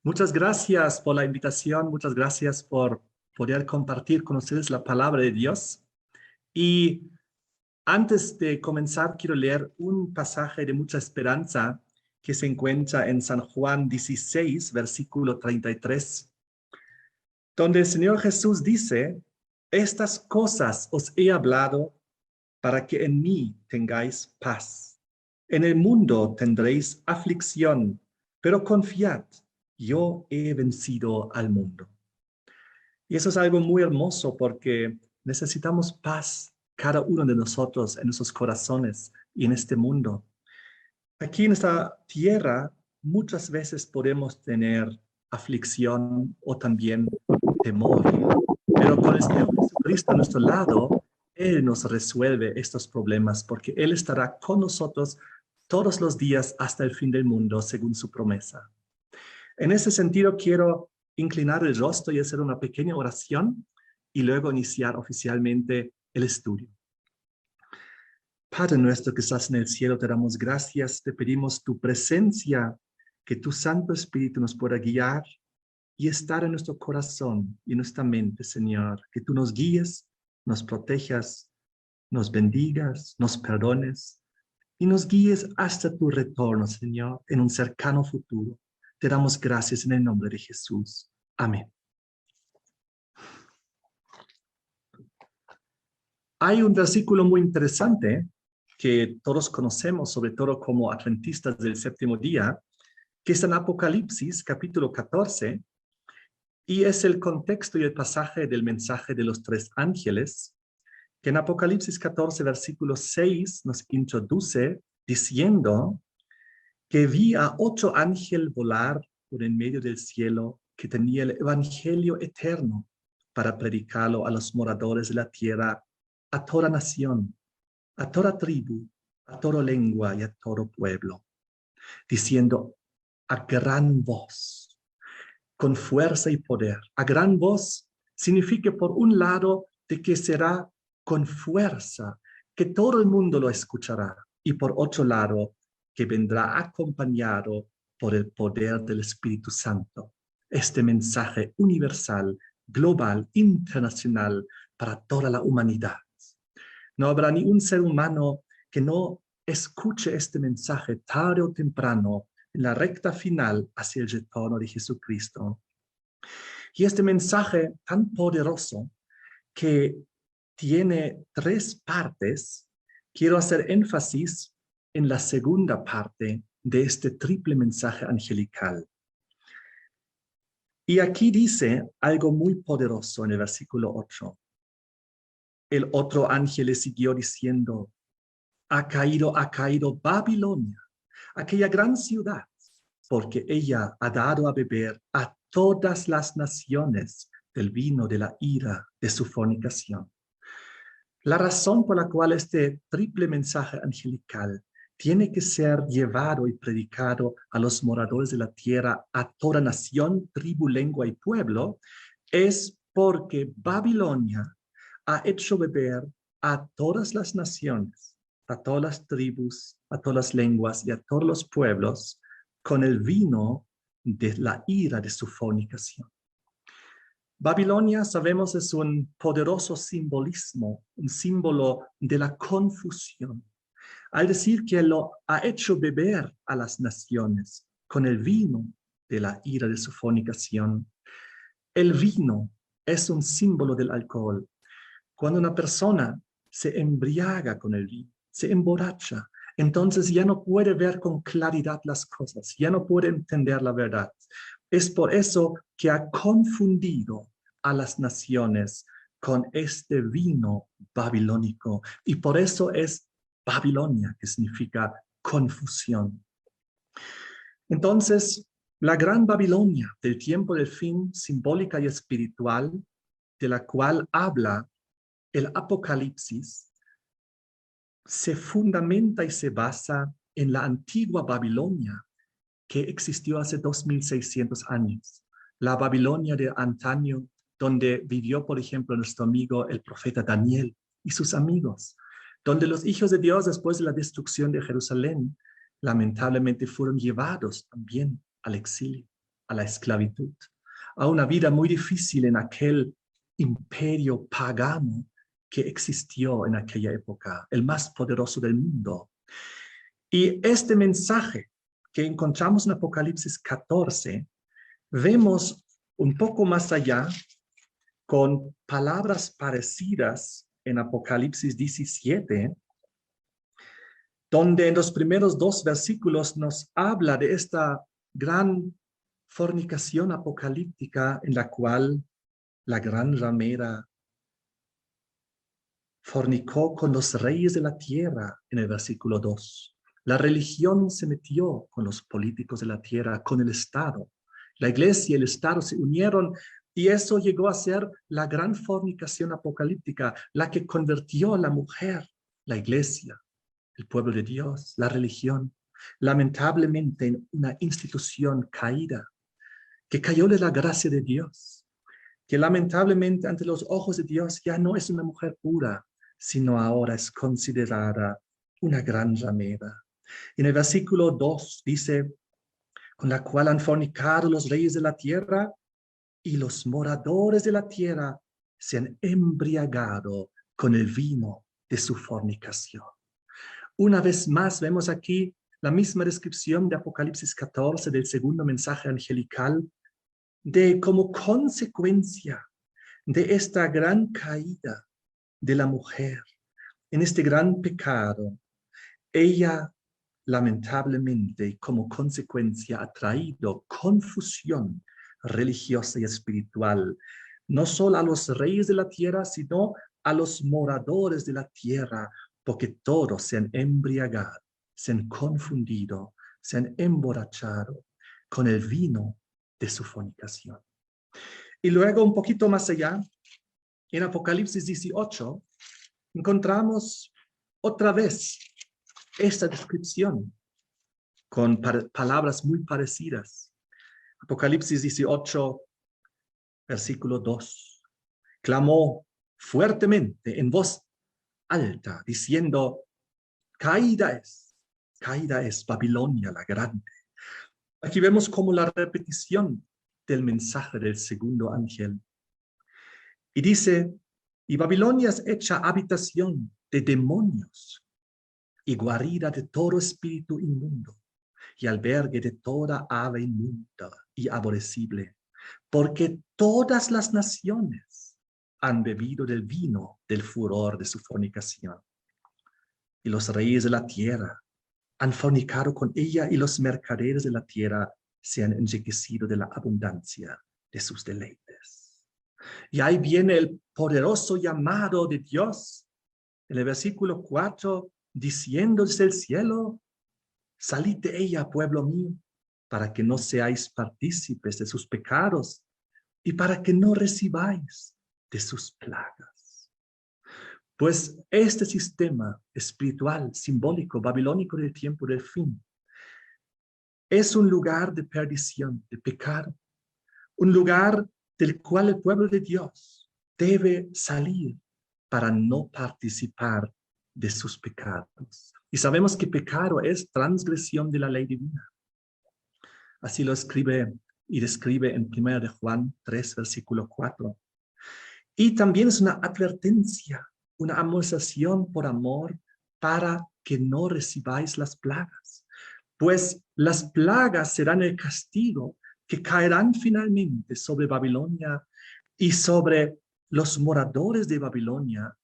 Muchas gracias por la invitación, muchas gracias por poder compartir con ustedes la palabra de Dios. Y antes de comenzar, quiero leer un pasaje de mucha esperanza que se encuentra en San Juan 16, versículo 33, donde el Señor Jesús dice: estas cosas os he hablado para que en mí tengáis paz. En el mundo tendréis aflicción, pero confiad, yo he vencido al mundo. Y eso es algo muy hermoso porque necesitamos paz cada uno de nosotros en nuestros corazones y en este mundo. Aquí en esta tierra muchas veces podemos tener aflicción o también temor, pero con el Señor Jesucristo a nuestro lado, Él nos resuelve estos problemas porque Él estará con nosotros todos los días hasta el fin del mundo, según su promesa. En ese sentido, quiero inclinar el rostro y hacer una pequeña oración y luego iniciar oficialmente el estudio. Padre nuestro que estás en el cielo, te damos gracias, te pedimos tu presencia, que tu Santo Espíritu nos pueda guiar y estar en nuestro corazón y en nuestra mente, Señor, que tú nos guíes, nos protejas, nos bendigas, nos perdones y nos guíes hasta tu retorno, Señor, en un cercano futuro. Te damos gracias en el nombre de Jesús. Amén. Hay un versículo muy interesante que todos conocemos, sobre todo como adventistas del séptimo día, que está en Apocalipsis, capítulo 14, y es el contexto y el pasaje del mensaje de los tres ángeles, que en Apocalipsis 14, versículo 6, nos introduce diciendo que vi a otro ángel volar por en medio del cielo que tenía el evangelio eterno para predicarlo a los moradores de la tierra, a toda nación, a toda tribu, a toda lengua y a todo pueblo, diciendo a gran voz, con fuerza y poder. A gran voz significa, por un lado, de que será con fuerza, que todo el mundo lo escuchará, y por otro lado, que vendrá acompañado por el poder del Espíritu Santo. Este mensaje universal, global, internacional, para toda la humanidad. No habrá ni un ser humano que no escuche este mensaje tarde o temprano en la recta final hacia el retorno de Jesucristo. Y este mensaje tan poderoso que tiene tres partes, quiero hacer énfasis en la segunda parte de este triple mensaje angelical. Y aquí dice algo muy poderoso en el versículo 8. El otro ángel le siguió diciendo: ha caído Babilonia, aquella gran ciudad, porque ella ha dado a beber a todas las naciones del vino de la ira de su fornicación. La razón por la cual este triple mensaje angelical tiene que ser llevado y predicado a los moradores de la tierra, a toda nación, tribu, lengua y pueblo, es porque Babilonia ha hecho beber a todas las naciones, a todas las tribus, a todas las lenguas y a todos los pueblos con el vino de la ira de su fornicación. Babilonia, sabemos, es un poderoso simbolismo, un símbolo de la confusión. Al decir que lo ha hecho beber a las naciones con el vino de la ira de su fornicación. El vino es un símbolo del alcohol. Cuando una persona se embriaga con el vino, se emborracha, entonces ya no puede ver con claridad las cosas, ya no puede entender la verdad. Es por eso que ha confundido a las naciones con este vino babilónico. Y por eso es Babilonia, que significa confusión. Entonces, la gran Babilonia del tiempo del fin, simbólica y espiritual, de la cual habla el Apocalipsis, se fundamenta y se basa en la antigua Babilonia que existió hace 2600 años. La Babilonia de antaño, donde vivió, por ejemplo, nuestro amigo el profeta Daniel y sus amigos, donde los hijos de Dios, después de la destrucción de Jerusalén, lamentablemente fueron llevados también al exilio. a la esclavitud, a una vida muy difícil en aquel imperio pagano que existió en aquella época, el más poderoso del mundo. Y este mensaje que encontramos en Apocalipsis 14, vemos un poco más allá con palabras parecidas en Apocalipsis 17, donde en los primeros 2 versículos nos habla de esta gran fornicación apocalíptica en la cual la gran ramera fornicó con los reyes de la tierra en el versículo 2. La religión se metió con los políticos de la tierra, con el Estado. La iglesia y el Estado se unieron y eso llegó a ser la gran fornicación apocalíptica, la que convirtió a la mujer, la iglesia, el pueblo de Dios, la religión, lamentablemente en una institución caída, que cayó de la gracia de Dios, que lamentablemente ante los ojos de Dios ya no es una mujer pura, sino ahora es considerada una gran ramera. En el versículo 2 dice, con la cual han fornicado los reyes de la tierra y los moradores de la tierra se han embriagado con el vino de su fornicación. Una vez más vemos aquí la misma descripción de Apocalipsis 14 del segundo mensaje angelical, de como consecuencia de esta gran caída de la mujer, en este gran pecado, ella lamentablemente como consecuencia ha traído confusión religiosa y espiritual, no solo a los reyes de la tierra, sino a los moradores de la tierra, porque todos se han embriagado, se han confundido, se han emborrachado con el vino de su fornicación. Y luego un poquito más allá, en Apocalipsis 18, encontramos otra vez esta descripción con palabras muy parecidas. Apocalipsis 18, versículo 2. Clamó fuertemente en voz alta, diciendo, caída es Babilonia la grande. Aquí vemos como la repetición del mensaje del segundo ángel. Y dice, y Babilonia es hecha habitación de demonios y guarida de todo espíritu inmundo y albergue de toda ave inmunda y aborrecible, porque todas las naciones han bebido del vino del furor de su fornicación. Y los reyes de la tierra han fornicado con ella y los mercaderes de la tierra se han enriquecido de la abundancia de sus deleites. Y ahí viene el poderoso llamado de Dios en el versículo 4, diciendo desde el cielo, salid de ella, pueblo mío, para que no seáis partícipes de sus pecados y para que no recibáis de sus plagas. Pues este sistema espiritual, simbólico, babilónico del tiempo del fin, es un lugar de perdición, de pecado, un lugar del cual el pueblo de Dios debe salir para no participar de sus pecados. Y sabemos que pecado es transgresión de la ley divina. Así lo escribe y describe en 1 de Juan 3, versículo 4. Y también es una advertencia, una amonestación por amor para que no recibáis las plagas. Pues las plagas serán el castigo que caerán finalmente sobre Babilonia y sobre los moradores de Babilonia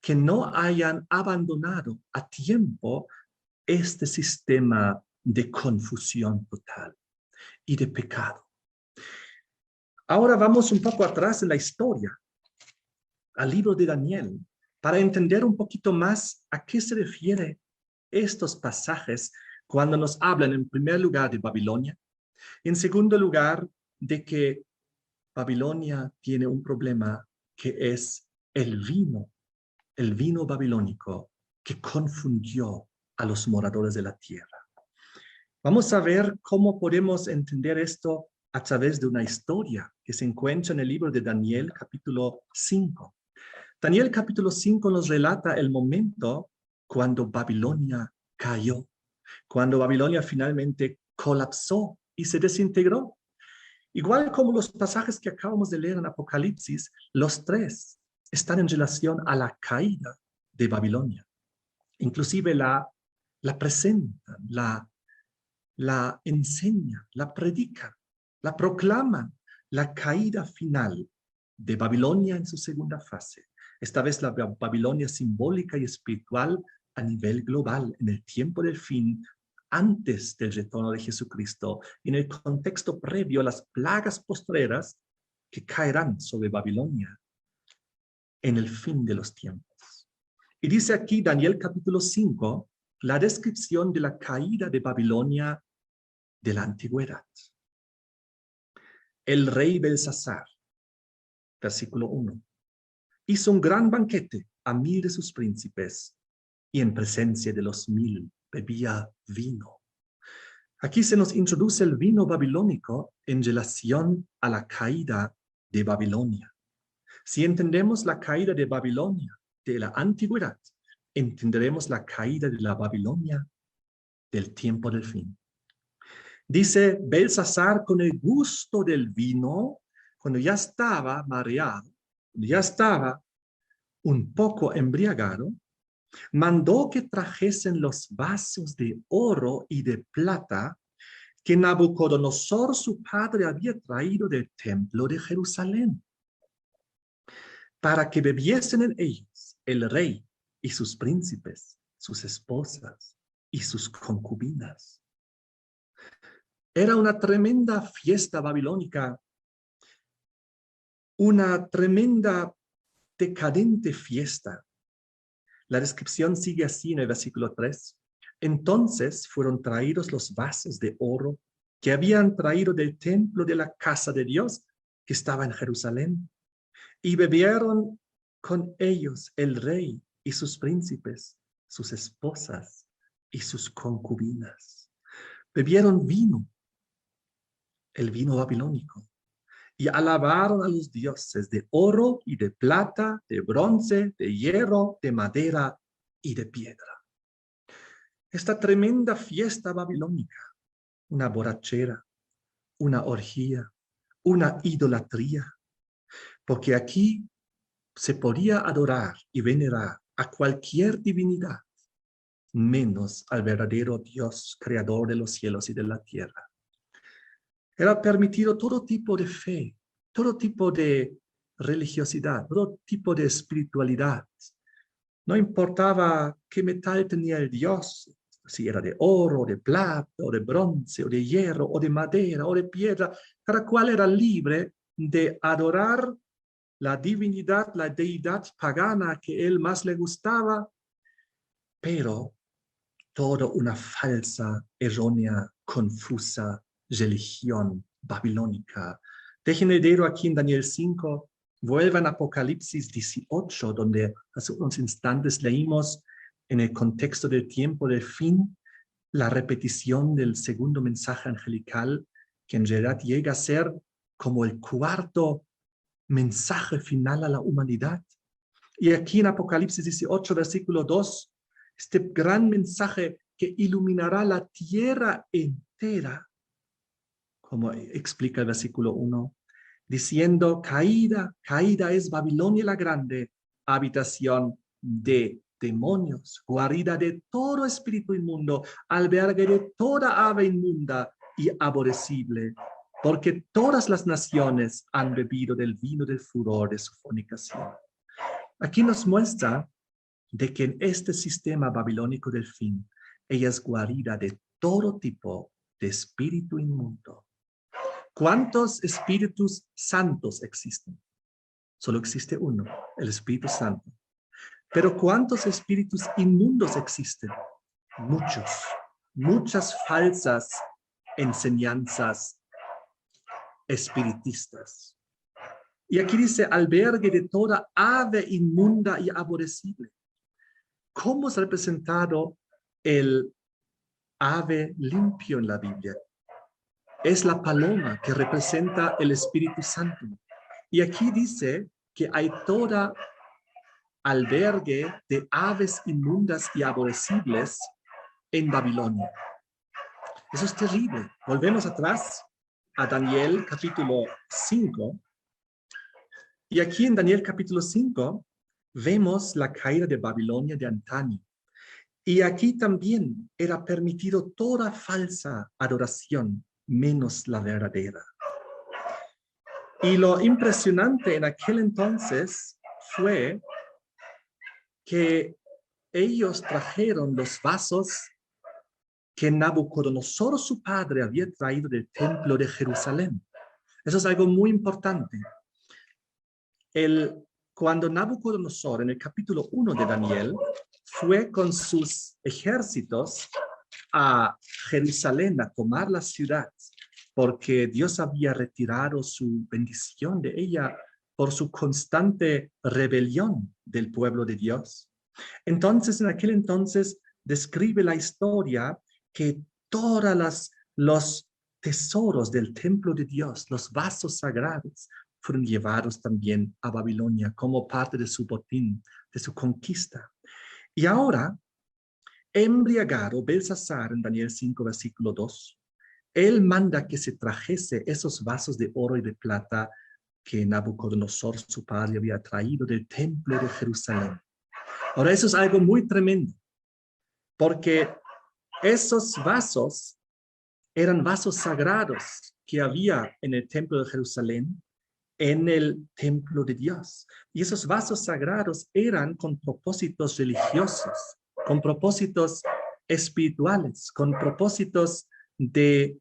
que no hayan abandonado a tiempo este sistema de confusión total y de pecado. Ahora vamos un poco atrás en la historia, al libro de Daniel, para entender un poquito más a qué se refiere estos pasajes cuando nos hablan en primer lugar de Babilonia, en segundo lugar de que Babilonia tiene un problema que es el vino babilónico que confundió a los moradores de la tierra. Vamos a ver cómo podemos entender esto a través de una historia que se encuentra en el libro de Daniel, capítulo 5. Daniel, capítulo 5, nos relata el momento cuando Babilonia cayó, cuando Babilonia finalmente colapsó y se desintegró. Igual como los pasajes que acabamos de leer en Apocalipsis, los tres están en relación a la caída de Babilonia. Inclusive la presentan, la enseñan, la predican, la proclaman, la caída final de Babilonia en su segunda fase. Esta vez la Babilonia simbólica y espiritual a nivel global, en el tiempo del fin, antes del retorno de Jesucristo, y en el contexto previo a las plagas postreras que caerán sobre Babilonia en el fin de los tiempos. Y dice aquí Daniel capítulo 5, la descripción de la caída de Babilonia de la antigüedad. El rey Belsasar, versículo 1, hizo un gran banquete a 1000 de sus príncipes, y en presencia de los 1000 bebía vino. Aquí se nos introduce el vino babilónico en relación a la caída de Babilonia. Si entendemos la caída de Babilonia de la antigüedad, entenderemos la caída de la Babilonia del tiempo del fin. Dice Belsasar, con el gusto del vino, cuando ya estaba mareado, cuando ya estaba un poco embriagado, mandó que trajesen los vasos de oro y de plata que Nabucodonosor, su padre, había traído del templo de Jerusalén, para que bebiesen en ellos el rey y sus príncipes, sus esposas y sus concubinas. Era una tremenda fiesta babilónica, una tremenda decadente fiesta. La descripción sigue así en el versículo 3. Entonces fueron traídos los vasos de oro que habían traído del templo de la casa de Dios que estaba en Jerusalén, y bebieron con ellos el rey y sus príncipes, sus esposas y sus concubinas. Bebieron vino, el vino babilónico, y alabaron a los dioses de oro y de plata, de bronce, de hierro, de madera y de piedra. Esta tremenda fiesta babilónica, una borrachera, una orgía, una idolatría, porque aquí se podía adorar y venerar a cualquier divinidad, menos al verdadero Dios, creador de los cielos y de la tierra. Era permitido todo tipo de fe, todo tipo de religiosidad, todo tipo de espiritualidad. No importaba qué metal tenía el Dios, si era de oro, de plata, o de bronce, o de hierro, o de madera, o de piedra. Cada cual era libre de adorar la divinidad, la deidad pagana que él más le gustaba, pero toda una falsa, errónea, confusa religión babilónica. Dejen el dedo aquí en Daniel 5, vuelvan a Apocalipsis 18, donde hace unos instantes leímos en el contexto del tiempo del fin, la repetición del segundo mensaje angelical, que en realidad llega a ser como el cuarto mensaje final a la humanidad. Y aquí en Apocalipsis 18, versículo 2, este gran mensaje que iluminará la tierra entera, como explica el versículo 1, diciendo, caída, caída es Babilonia la grande, habitación de demonios, guarida de todo espíritu inmundo, albergue de toda ave inmunda y aborrecible, porque todas las naciones han bebido del vino del furor de su fornicación. Aquí nos muestra de que en este sistema babilónico del fin, ella es guarida de todo tipo de espíritu inmundo. ¿Cuántos espíritus santos existen? Solo existe uno, el Espíritu Santo. Pero ¿cuántos espíritus inmundos existen? Muchos, muchas falsas enseñanzas espiritistas. Y aquí dice, albergue de toda ave inmunda y aborrecible. ¿Cómo es representado el ave limpio en la Biblia? Es la paloma que representa el Espíritu Santo. Y aquí dice que hay toda albergue de aves inmundas y aborrecibles en Babilonia. Eso es terrible. Volvemos atrás a Daniel capítulo 5. Y aquí en Daniel capítulo 5 vemos la caída de Babilonia de antaño. Y aquí también era permitido toda falsa adoración, menos la verdadera. Y lo impresionante en aquel entonces fue que ellos trajeron los vasos que Nabucodonosor, su padre, había traído del templo de Jerusalén. Eso es algo muy importante. Cuando Nabucodonosor, en el capítulo 1 de Daniel, fue con sus ejércitos a Jerusalén a tomar la ciudad, porque Dios había retirado su bendición de ella por su constante rebelión del pueblo de Dios. Entonces, en aquel entonces, describe la historia que todos los tesoros del templo de Dios, los vasos sagrados, fueron llevados también a Babilonia como parte de su botín, de su conquista. Y ahora, embriagado Belsasar en Daniel 5, versículo 2, él manda que se trajese esos vasos de oro y de plata que Nabucodonosor, su padre, había traído del templo de Jerusalén. Ahora, eso es algo muy tremendo, porque esos vasos eran vasos sagrados que había en el templo de Jerusalén, en el templo de Dios. Y esos vasos sagrados eran con propósitos religiosos, con propósitos espirituales, con propósitos de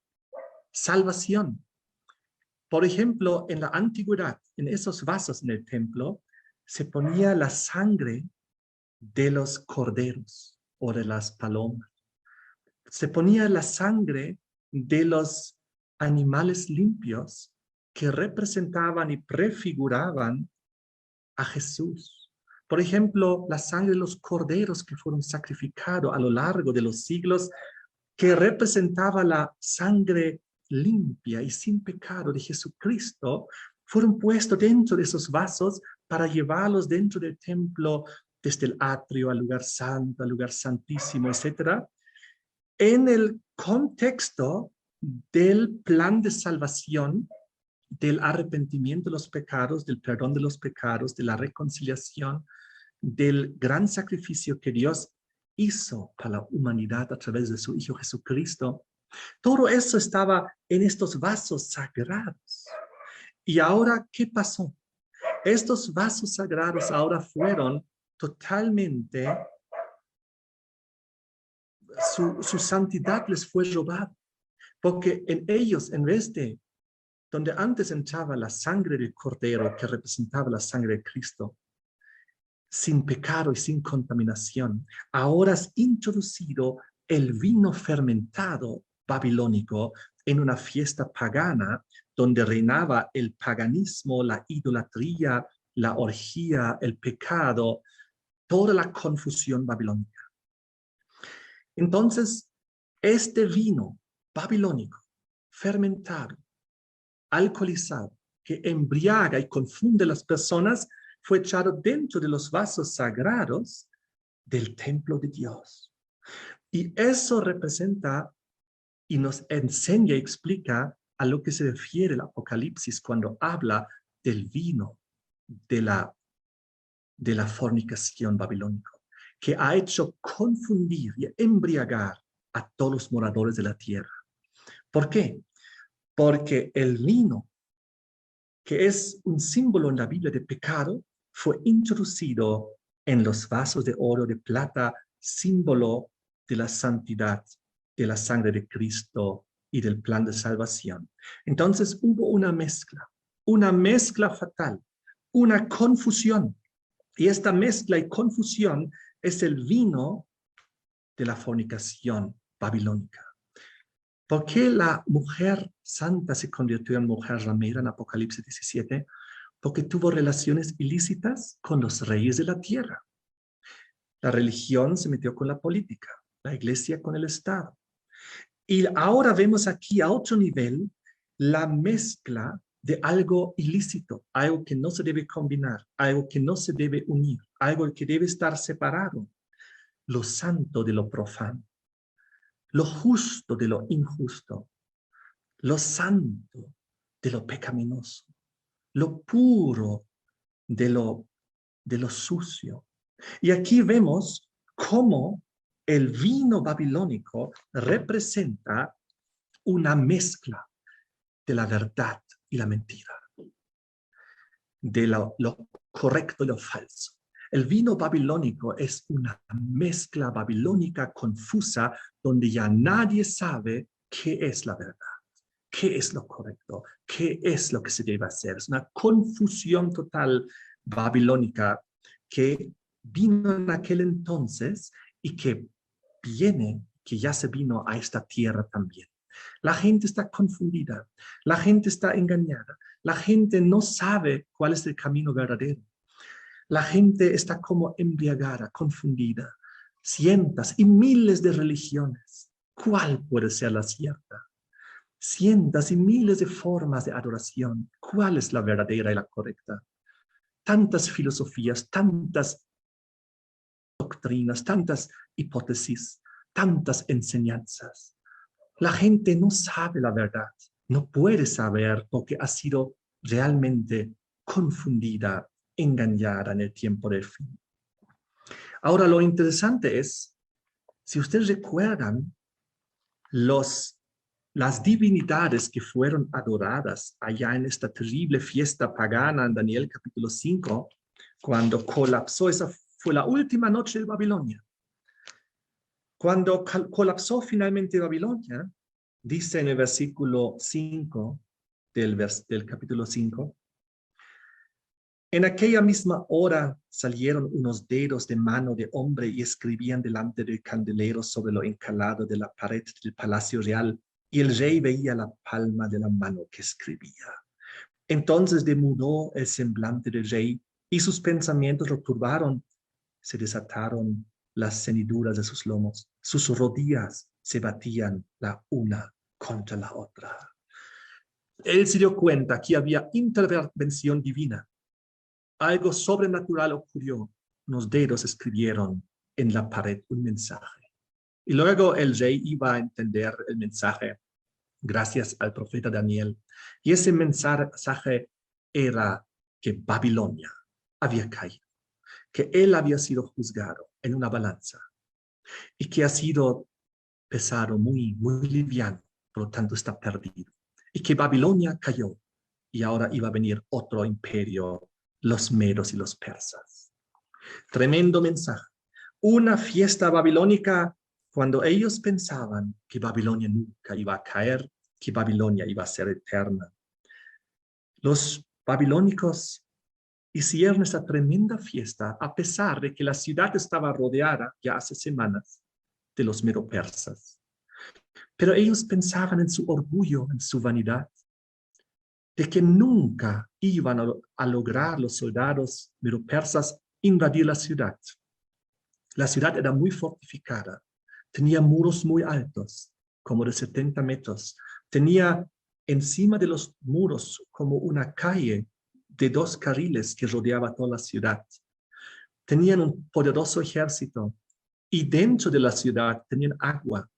salvación. Por ejemplo, en la antigüedad, en esos vasos en el templo, se ponía la sangre de los corderos o de las palomas. Se ponía la sangre de los animales limpios que representaban y prefiguraban a Jesús. Por ejemplo, la sangre de los corderos que fueron sacrificados a lo largo de los siglos, que representaba la sangre limpia y sin pecado de Jesucristo, fueron puestos dentro de esos vasos para llevarlos dentro del templo, desde el atrio al lugar santo, al lugar santísimo, etc., en el contexto del plan de salvación, del arrepentimiento de los pecados, del perdón de los pecados, de la reconciliación, del gran sacrificio que Dios hizo para la humanidad a través de su Hijo Jesucristo. Todo eso estaba en estos vasos sagrados. Y ahora, ¿qué pasó? Estos vasos sagrados ahora fueron totalmente, su santidad les fue robada, porque en ellos, en vez de donde antes entraba la sangre del Cordero que representaba la sangre de Cristo, sin pecado y sin contaminación, ahora has introducido el vino fermentado babilónico en una fiesta pagana donde reinaba el paganismo, la idolatría, la orgía, el pecado, toda la confusión babilónica. Entonces, este vino babilónico, fermentado, alcoholizado, que embriaga y confunde a las personas, fue echado dentro de los vasos sagrados del templo de Dios. Y eso representa y nos enseña y explica a lo que se refiere el Apocalipsis cuando habla del vino de la fornicación babilónica, que ha hecho confundir y embriagar a todos los moradores de la tierra. ¿Por qué? Porque el vino, que es un símbolo en la Biblia de pecado, fue introducido en los vasos de oro, de plata, símbolo de la santidad, de la sangre de Cristo y del plan de salvación. Entonces hubo una mezcla fatal, una confusión. Y esta mezcla y confusión es el vino de la fornicación babilónica. ¿Por qué la mujer santa se convirtió en mujer ramera en Apocalipsis 17? Porque tuvo relaciones ilícitas con los reyes de la tierra. La religión se metió con la política, la iglesia con el Estado. Y ahora vemos aquí a otro nivel la mezcla de algo ilícito, algo que no se debe combinar, algo que no se debe unir, algo que debe estar separado. Lo santo de lo profano, lo justo de lo injusto, lo santo de lo pecaminoso, lo puro de lo sucio. Y aquí vemos cómo el vino babilónico representa una mezcla de la verdad y la mentira, de lo correcto y lo falso. El vino babilónico es una mezcla babilónica confusa donde ya nadie sabe qué es la verdad, qué es lo correcto, qué es lo que se debe hacer. Es una confusión total babilónica que vino en aquel entonces y que ya se vino a esta tierra también. La gente está confundida, la gente está engañada, la gente no sabe cuál es el camino verdadero. La gente está como embriagada, confundida. Cientos y miles de religiones. ¿Cuál puede ser la cierta? Cientos y miles de formas de adoración. ¿Cuál es la verdadera y la correcta? Tantas filosofías, tantas doctrinas, tantas hipótesis, tantas enseñanzas. La gente no sabe la verdad, no puede saber porque ha sido realmente confundida, engañada en el tiempo del fin. Ahora, lo interesante es, si ustedes recuerdan, las divinidades que fueron adoradas allá en esta terrible fiesta pagana en Daniel capítulo 5, cuando colapsó, esa fue la última noche de Babilonia. Cuando colapsó finalmente Babilonia, dice en el versículo 5 del capítulo 5, en aquella misma hora salieron unos dedos de mano de hombre y escribían delante del candelero sobre lo encalado de la pared del palacio real, y el rey veía la palma de la mano que escribía. Entonces demudó el semblante del rey y sus pensamientos lo turbaron. Se desataron las ceñiduras de sus lomos, sus rodillas se batían la una contra la otra. Él se dio cuenta que había intervención divina. Algo sobrenatural ocurrió. Los dedos escribieron en la pared un mensaje. Y luego el rey iba a entender el mensaje gracias al profeta Daniel. Y ese mensaje era que Babilonia había caído, que él había sido juzgado en una balanza y que ha sido pesado muy, muy liviano, por lo tanto está perdido. Y que Babilonia cayó y ahora iba a venir otro imperio, los medos y los persas. Tremendo mensaje. Una fiesta babilónica cuando ellos pensaban que Babilonia nunca iba a caer, que Babilonia iba a ser eterna. Los babilónicos hicieron esta tremenda fiesta a pesar de que la ciudad estaba rodeada ya hace semanas de los medo-persas. Pero ellos pensaban en su orgullo, en su vanidad, de que nunca iban a lograr los soldados medo-persas invadir la ciudad. La ciudad era muy fortificada, tenía muros muy altos, como de 70 metros. Tenía encima de los muros como una calle de 2 carriles que rodeaba toda la ciudad. Tenían un poderoso ejército y dentro de la ciudad tenían agua,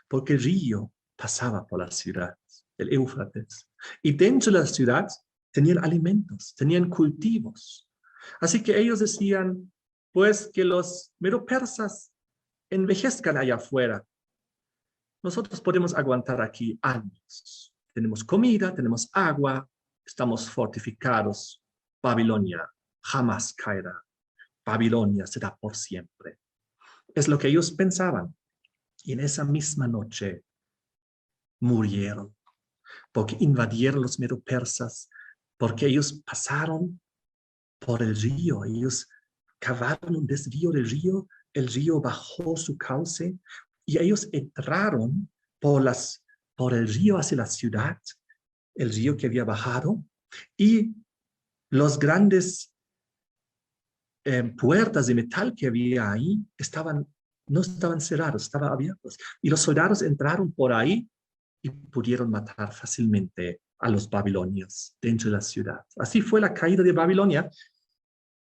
porque el río pasaba por la ciudad, el Éufrates. Y dentro de la ciudad tenían alimentos, tenían cultivos. Así que ellos decían, pues que los medo-persas envejezcan allá afuera. Nosotros podemos aguantar aquí años. Tenemos comida, tenemos agua, estamos fortificados. Babilonia jamás caerá. Babilonia será por siempre. Es lo que ellos pensaban. Y en esa misma noche murieron, porque invadieron los medo-persas, porque ellos pasaron por el río, ellos cavaron un desvío del río, el río bajó su cauce y ellos entraron por el río hacia la ciudad, el río que había bajado, y los grandes puertas de metal que había ahí no estaban cerrados, estaban abiertos. Y los soldados entraron por ahí y pudieron matar fácilmente a los babilonios dentro de la ciudad. Así fue la caída de Babilonia.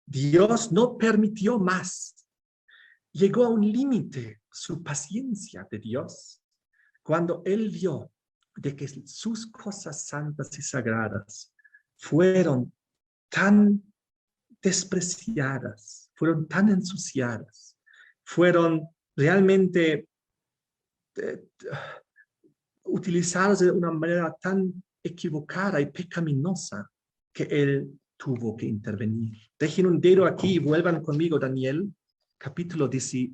Dios no permitió más. Llegó a un límite su paciencia de Dios cuando él vio de que sus cosas santas y sagradas fueron tan despreciadas, fueron tan ensuciadas, fueron realmente utilizadas de una manera tan equivocada y pecaminosa que él tuvo que intervenir. Dejen un dedo aquí y vuelvan conmigo, Daniel,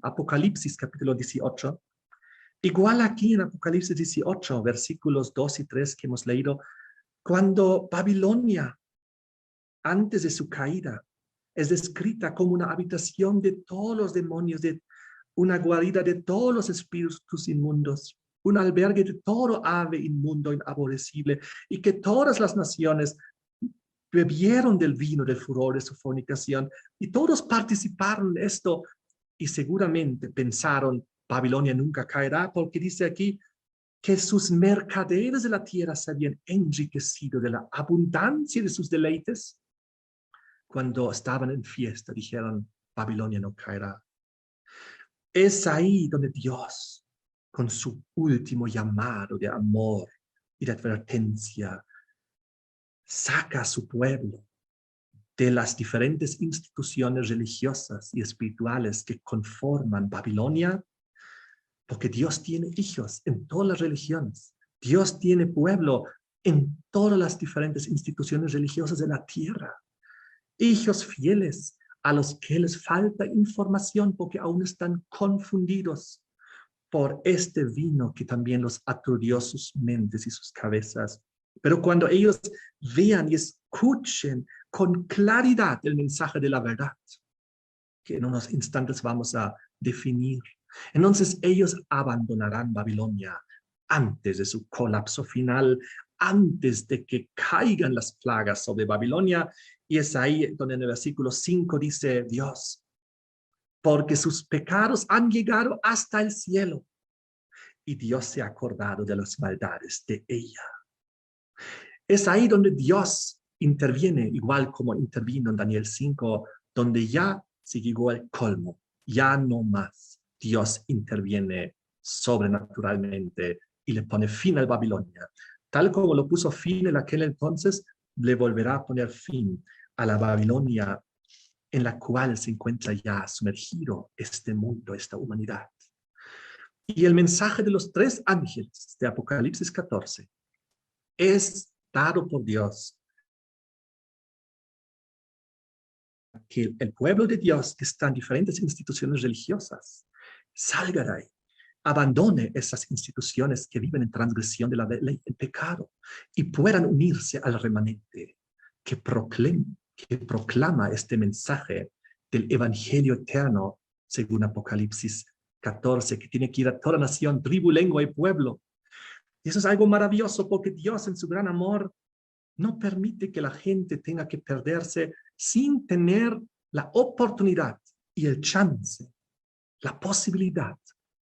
Apocalipsis capítulo 18. Igual aquí en Apocalipsis 18, versículos 2 y 3 que hemos leído, cuando Babilonia, antes de su caída, es descrita como una habitación de todos los demonios, de una guarida de todos los espíritus inmundos, un albergue de todo ave inmundo, inaborrecible, y que todas las naciones bebieron del vino del furor de su fornicación, y todos participaron en esto, y seguramente pensaron, Babilonia nunca caerá, porque dice aquí que sus mercaderes de la tierra se habían enriquecido de la abundancia de sus deleites. Cuando estaban en fiesta, dijeron, Babilonia no caerá. Es ahí donde Dios, con su último llamado de amor y de advertencia, saca a su pueblo de las diferentes instituciones religiosas y espirituales que conforman Babilonia, porque Dios tiene hijos en todas las religiones. Dios tiene pueblo en todas las diferentes instituciones religiosas de la tierra. Hijos fieles a los que les falta información porque aún están confundidos por este vino que también los aturdió sus mentes y sus cabezas. Pero cuando ellos vean y escuchen con claridad el mensaje de la verdad, que en unos instantes vamos a definir, entonces ellos abandonarán Babilonia antes de su colapso final, antes de que caigan las plagas sobre Babilonia. Y es ahí donde en el versículo 5 dice Dios, porque sus pecados han llegado hasta el cielo y Dios se ha acordado de las maldades de ella. Es ahí donde Dios interviene, igual como intervino en Daniel 5, donde ya se llegó al colmo, ya no más. Dios interviene sobrenaturalmente y le pone fin a Babilonia. Tal como lo puso fin en aquel entonces, le volverá a poner fin a la Babilonia en la cual se encuentra ya sumergido este mundo, esta humanidad. Y el mensaje de los 3 ángeles de Apocalipsis 14 es dado por Dios que el pueblo de Dios que está en diferentes instituciones religiosas salga de ahí, abandone esas instituciones que viven en transgresión de la ley, el pecado, y puedan unirse al remanente que proclama este mensaje del evangelio eterno según Apocalipsis 14, que tiene que ir a toda nación, tribu, lengua y pueblo. Y eso es algo maravilloso porque Dios en su gran amor no permite que la gente tenga que perderse sin tener la oportunidad y el chance, la posibilidad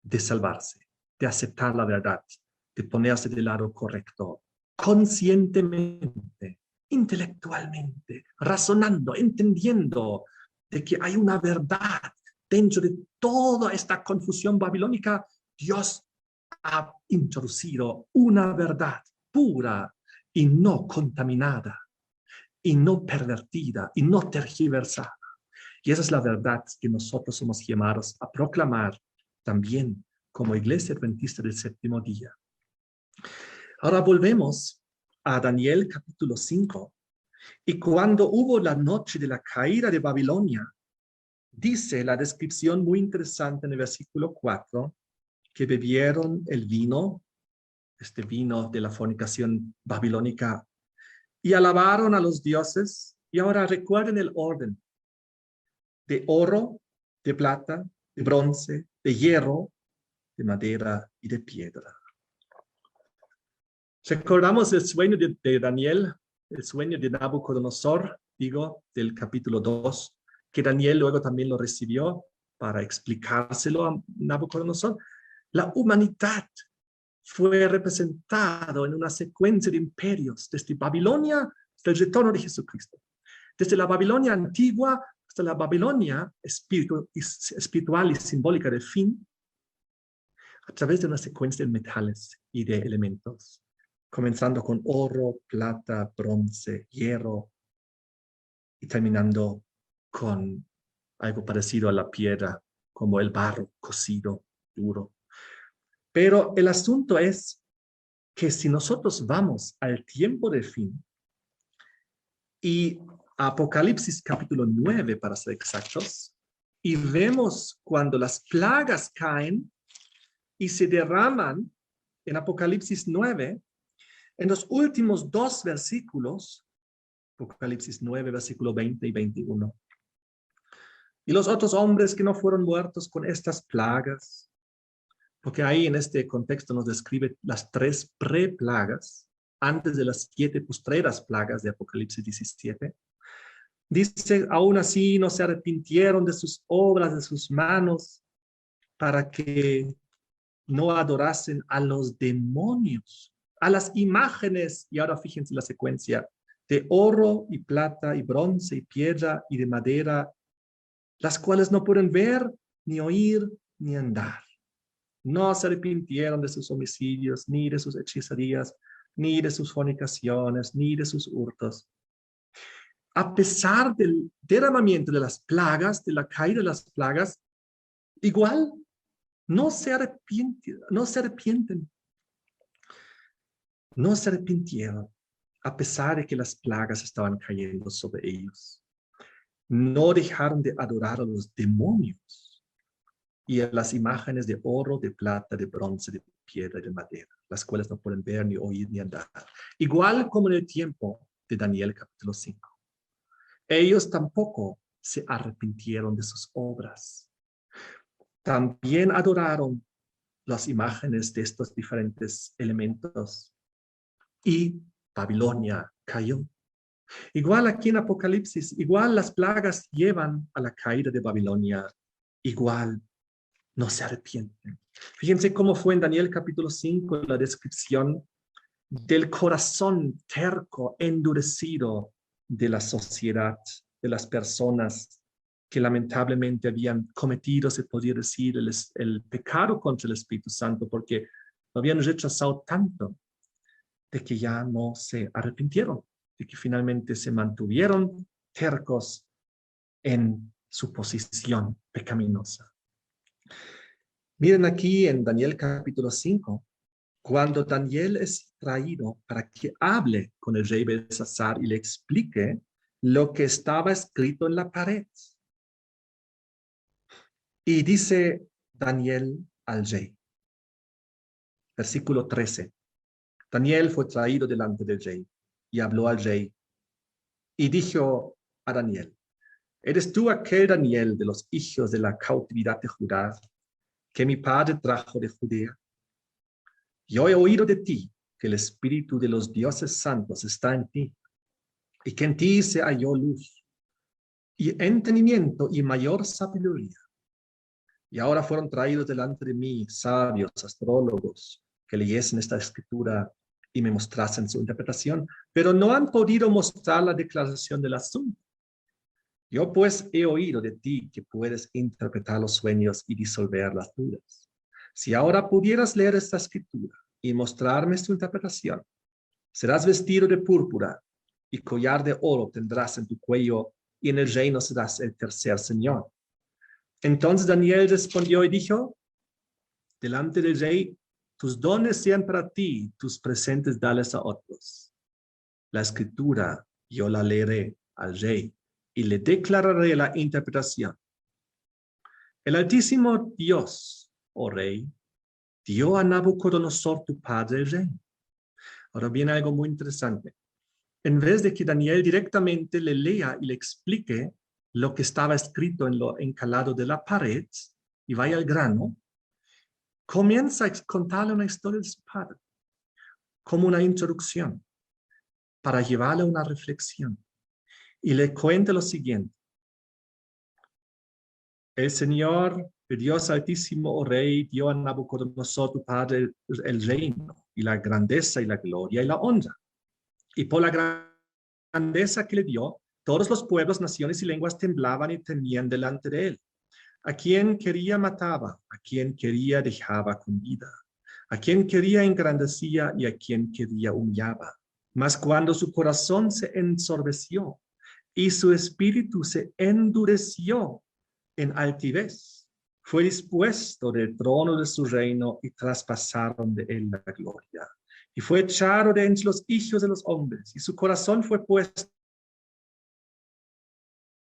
de salvarse, de aceptar la verdad, de ponerse del lado correcto, conscientemente, intelectualmente, razonando, entendiendo de que hay una verdad dentro de toda esta confusión babilónica. Dios ha introducido una verdad pura y no contaminada, y no pervertida, y no tergiversada. Y esa es la verdad que nosotros somos llamados a proclamar también como Iglesia Adventista del Séptimo Día. Ahora volvemos a Daniel capítulo 5. Y cuando hubo la noche de la caída de Babilonia, dice la descripción muy interesante en el versículo 4, que bebieron el vino, este vino de la fornicación babilónica, y alabaron a los dioses. Y ahora recuerden el orden: de oro, de plata, de bronce, de hierro, de madera y de piedra. Recordamos el sueño de Daniel, el sueño de Nabucodonosor, del capítulo 2, que Daniel luego también lo recibió para explicárselo a Nabucodonosor. La humanidad fue representado en una secuencia de imperios, desde Babilonia hasta el retorno de Jesucristo. Desde la Babilonia antigua hasta la Babilonia espiritual y simbólica del fin, a través de una secuencia de metales y de elementos. comenzando con oro, plata, bronce, hierro y terminando con algo parecido a la piedra, como el barro cocido, duro. Pero el asunto es que si nosotros vamos al tiempo del fin y Apocalipsis capítulo 9, para ser exactos, y vemos cuando las plagas caen y se derraman en Apocalipsis 9, en los últimos dos versículos, Apocalipsis 9, versículo 20 y 21. Y los otros hombres que no fueron muertos con estas plagas, porque ahí en este contexto nos describe las 3 preplagas, antes de las 7 postreras plagas de Apocalipsis 17. Dice, aún así no se arrepintieron de sus obras, de sus manos, para que no adorasen a los demonios, a las imágenes, y ahora fíjense la secuencia, de oro y plata y bronce y piedra y de madera, las cuales no pueden ver, ni oír, ni andar. No se arrepintieron de sus homicidios, ni de sus hechicerías, ni de sus fornicaciones, ni de sus hurtos. A pesar del derramamiento de las plagas, de la caída de las plagas, igual no se arrepienten, no se arrepintieron, a pesar de que las plagas estaban cayendo sobre ellos. No dejaron de adorar a los demonios y a las imágenes de oro, de plata, de bronce, de piedra y de madera, las cuales no pueden ver, ni oír, ni andar. Igual como en el tiempo de Daniel capítulo 5. Ellos tampoco se arrepintieron de sus obras. También adoraron las imágenes de estos diferentes elementos. Y Babilonia cayó. Igual aquí en Apocalipsis, igual las plagas llevan a la caída de Babilonia. Igual no se arrepienten. Fíjense cómo fue en Daniel capítulo 5 la descripción del corazón terco, endurecido de la sociedad, de las personas que lamentablemente habían cometido, se podría decir, el pecado contra el Espíritu Santo, porque lo habían rechazado tanto de que ya no se arrepintieron, de que finalmente se mantuvieron tercos en su posición pecaminosa. Miren aquí en Daniel capítulo 5, cuando Daniel es traído para que hable con el rey Belsasar y le explique lo que estaba escrito en la pared. Y dice Daniel al rey, versículo 13, Daniel fue traído delante del rey y habló al rey y dijo a Daniel, ¿eres tú aquel Daniel de los hijos de la cautividad de Judá que mi padre trajo de Judea? Yo he oído de ti que el espíritu de los dioses santos está en ti y que en ti se halló luz y entendimiento y mayor sabiduría. Y ahora fueron traídos delante de mí sabios, astrólogos, que leyesen esta escritura y me mostrasen su interpretación, pero no han podido mostrar la declaración del asunto. Yo pues he oído de ti que puedes interpretar los sueños y disolver las dudas. Si ahora pudieras leer esta escritura y mostrarme su interpretación, serás vestido de púrpura y collar de oro tendrás en tu cuello y en el reino serás el tercer señor. Entonces Daniel respondió y dijo, delante del rey, tus dones sean para ti, tus presentes dales a otros. La escritura yo la leeré al rey y le declararé la interpretación. El Altísimo Dios, oh rey, dio a Nabucodonosor tu padre el reino. Ahora viene algo muy interesante. En vez de que Daniel directamente le lea y le explique lo que estaba escrito en lo encalado de la pared y vaya al grano, comienza a contarle una historia de su padre, como una introducción, para llevarle a una reflexión. Y le cuenta lo siguiente. El Señor, el Dios Altísimo, oh Rey, dio a Nabucodonosor, tu padre, el reino, y la grandeza, y la gloria, y la honra. Y por la grandeza que le dio, todos los pueblos, naciones y lenguas temblaban y temían delante de él. A quien quería mataba, a quien quería dejaba con vida. A quien quería engrandecía y a quien quería humillaba. Mas cuando su corazón se ensorbeció y su espíritu se endureció en altivez, fue dispuesto del trono de su reino y traspasaron de él la gloria. Y fue echado de entre los hijos de los hombres, y su corazón fue puesto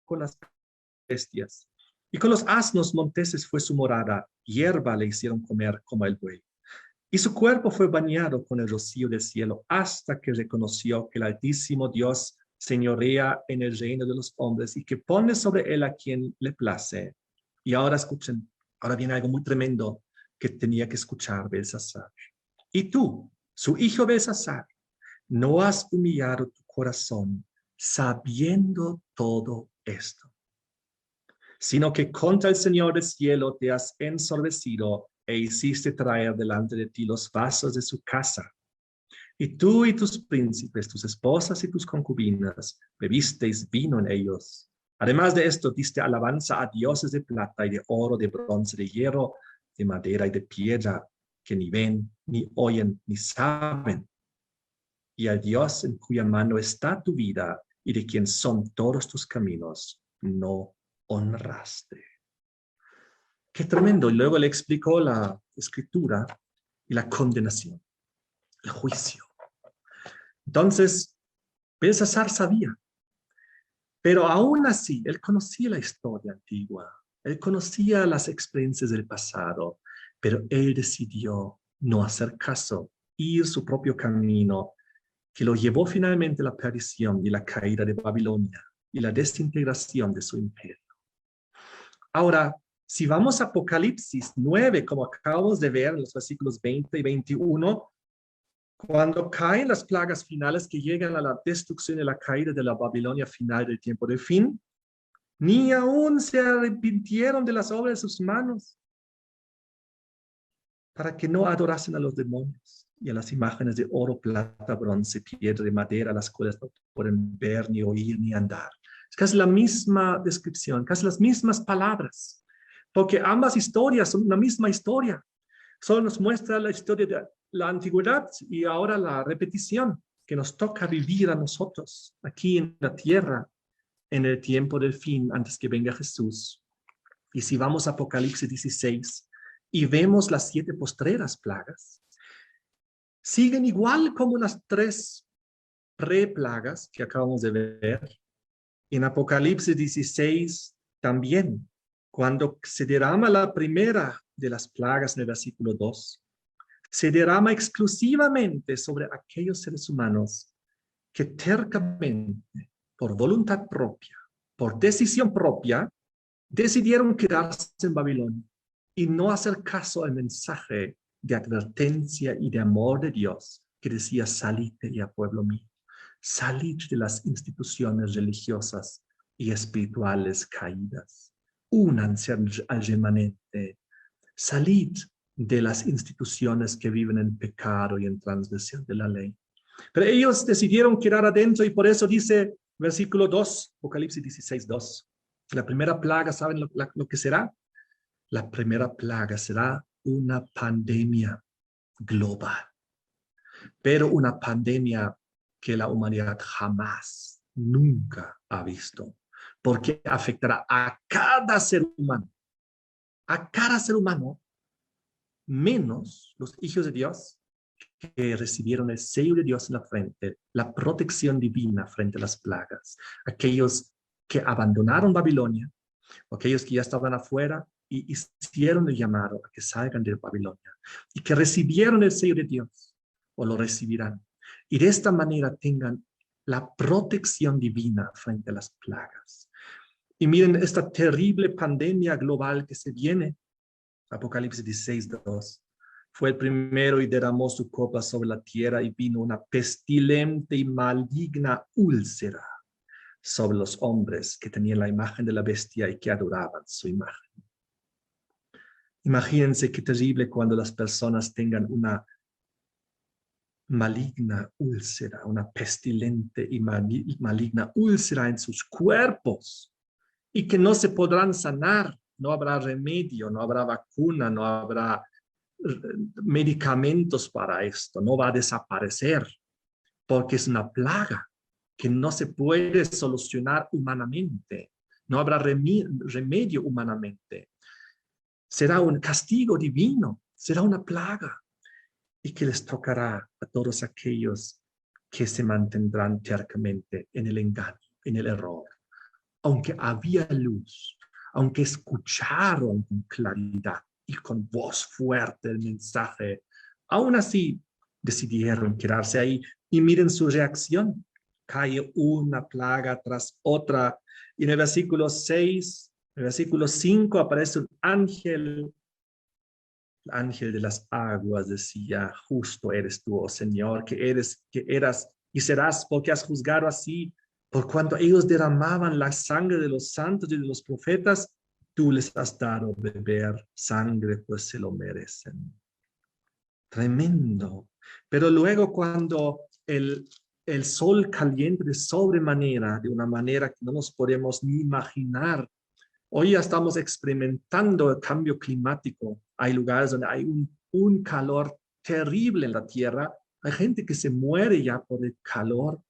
con las bestias. Y con los asnos monteses fue su morada, hierba le hicieron comer como el buey. Y su cuerpo fue bañado con el rocío del cielo hasta que reconoció que el Altísimo Dios señorea en el reino de los hombres y que pone sobre él a quien le place. Y ahora escuchen, ahora viene algo muy tremendo que tenía que escuchar Belsasar. Y tú, su hijo Belsasar, no has humillado tu corazón sabiendo todo esto, sino que contra el Señor del cielo te has ensorbecido e hiciste traer delante de ti los vasos de su casa. Y tú y tus príncipes, tus esposas y tus concubinas, bebisteis vino en ellos. Además de esto, diste alabanza a dioses de plata y de oro, de bronce, de hierro, de madera y de piedra, que ni ven, ni oyen, ni saben. Y al Dios en cuya mano está tu vida y de quien son todos tus caminos, no honraste. Qué tremendo. Y luego le explicó la escritura y la condenación, el juicio. Entonces, Belsasar sabía, pero aún así, él conocía la historia antigua, él conocía las experiencias del pasado, pero él decidió no hacer caso, ir su propio camino, que lo llevó finalmente a la perdición y la caída de Babilonia y la desintegración de su imperio. Ahora, si vamos a Apocalipsis 9, como acabamos de ver en los versículos 20 y 21, cuando caen las plagas finales que llegan a la destrucción y la caída de la Babilonia final del tiempo del fin, ni aún se arrepintieron de las obras de sus manos para que no adorasen a los demonios y a las imágenes de oro, plata, bronce, piedra y madera, las cuales no pueden ver, ni oír, ni andar. Es casi la misma descripción, casi las mismas palabras, porque ambas historias son una misma historia. Solo nos muestra la historia de la antigüedad y ahora la repetición que nos toca vivir a nosotros aquí en la tierra en el tiempo del fin antes que venga Jesús. Y si vamos a Apocalipsis 16 y vemos las 7 postreras plagas, siguen igual como las 3 preplagas que acabamos de ver. En Apocalipsis 16 también, cuando se derrama la primera de las plagas en el versículo 2, se derrama exclusivamente sobre aquellos seres humanos que tercamente, por voluntad propia, por decisión propia, decidieron quedarse en Babilonia y no hacer caso al mensaje de advertencia y de amor de Dios que decía: salid de ella, pueblo mío, salid de las instituciones religiosas y espirituales caídas, únanse al remanente, salid de las instituciones que viven en pecado y en transgresión de la ley. Pero ellos decidieron quedar adentro y por eso dice versículo 2, Apocalipsis 16, 2. La primera plaga, ¿saben lo que será? La primera plaga será una pandemia global, pero una pandemia que la humanidad jamás, nunca ha visto, porque afectará a cada ser humano, menos los hijos de Dios que recibieron el sello de Dios en la frente, la protección divina frente a las plagas, aquellos que abandonaron Babilonia, aquellos que ya estaban afuera y hicieron el llamado a que salgan de Babilonia y que recibieron el sello de Dios o lo recibirán. Y de esta manera tengan la protección divina frente a las plagas. Y miren esta terrible pandemia global que se viene. Apocalipsis 16, 2. Fue el primero y derramó su copa sobre la tierra y vino una pestilente y maligna úlcera sobre los hombres que tenían la imagen de la bestia y que adoraban su imagen. Imagínense qué terrible cuando las personas tengan una maligna úlcera, una pestilente y maligna úlcera en sus cuerpos y que no se podrán sanar. No habrá remedio, no habrá vacuna, no habrá medicamentos para esto, no va a desaparecer, porque es una plaga que no se puede solucionar humanamente. No habrá remedio humanamente. Será un castigo divino, será una plaga, y que les tocará a todos aquellos que se mantendrán tercamente en el engaño, en el error. Aunque había luz, aunque escucharon con claridad y con voz fuerte el mensaje, aún así decidieron quedarse ahí. Y miren su reacción. Cae una plaga tras otra. Y en el versículo 6, en el versículo 5 aparece un ángel. El ángel de las aguas decía: justo eres tú, oh Señor, que eras y serás, porque has juzgado así. Por cuanto ellos derramaban la sangre de los santos y de los profetas, tú les has dado beber sangre, pues se lo merecen. Tremendo. Pero luego cuando el sol caliente de sobremanera, de una manera que no nos podemos ni imaginar, hoy ya estamos experimentando el cambio climático. Hay lugares donde hay un calor terrible en la tierra. Hay gente que se muere ya por el calor.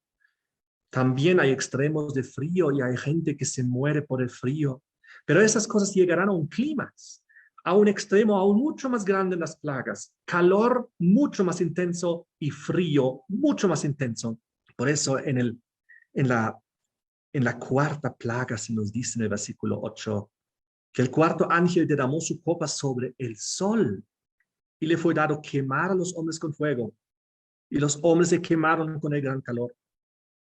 También hay extremos de frío y hay gente que se muere por el frío. Pero esas cosas llegarán a un clímax, a un extremo aún mucho más grande en las plagas. Calor mucho más intenso y frío mucho más intenso. Por eso en la cuarta plaga se nos dice en el versículo 8 que el cuarto ángel derramó su copa sobre el sol y le fue dado quemar a los hombres con fuego. Y los hombres se quemaron con el gran calor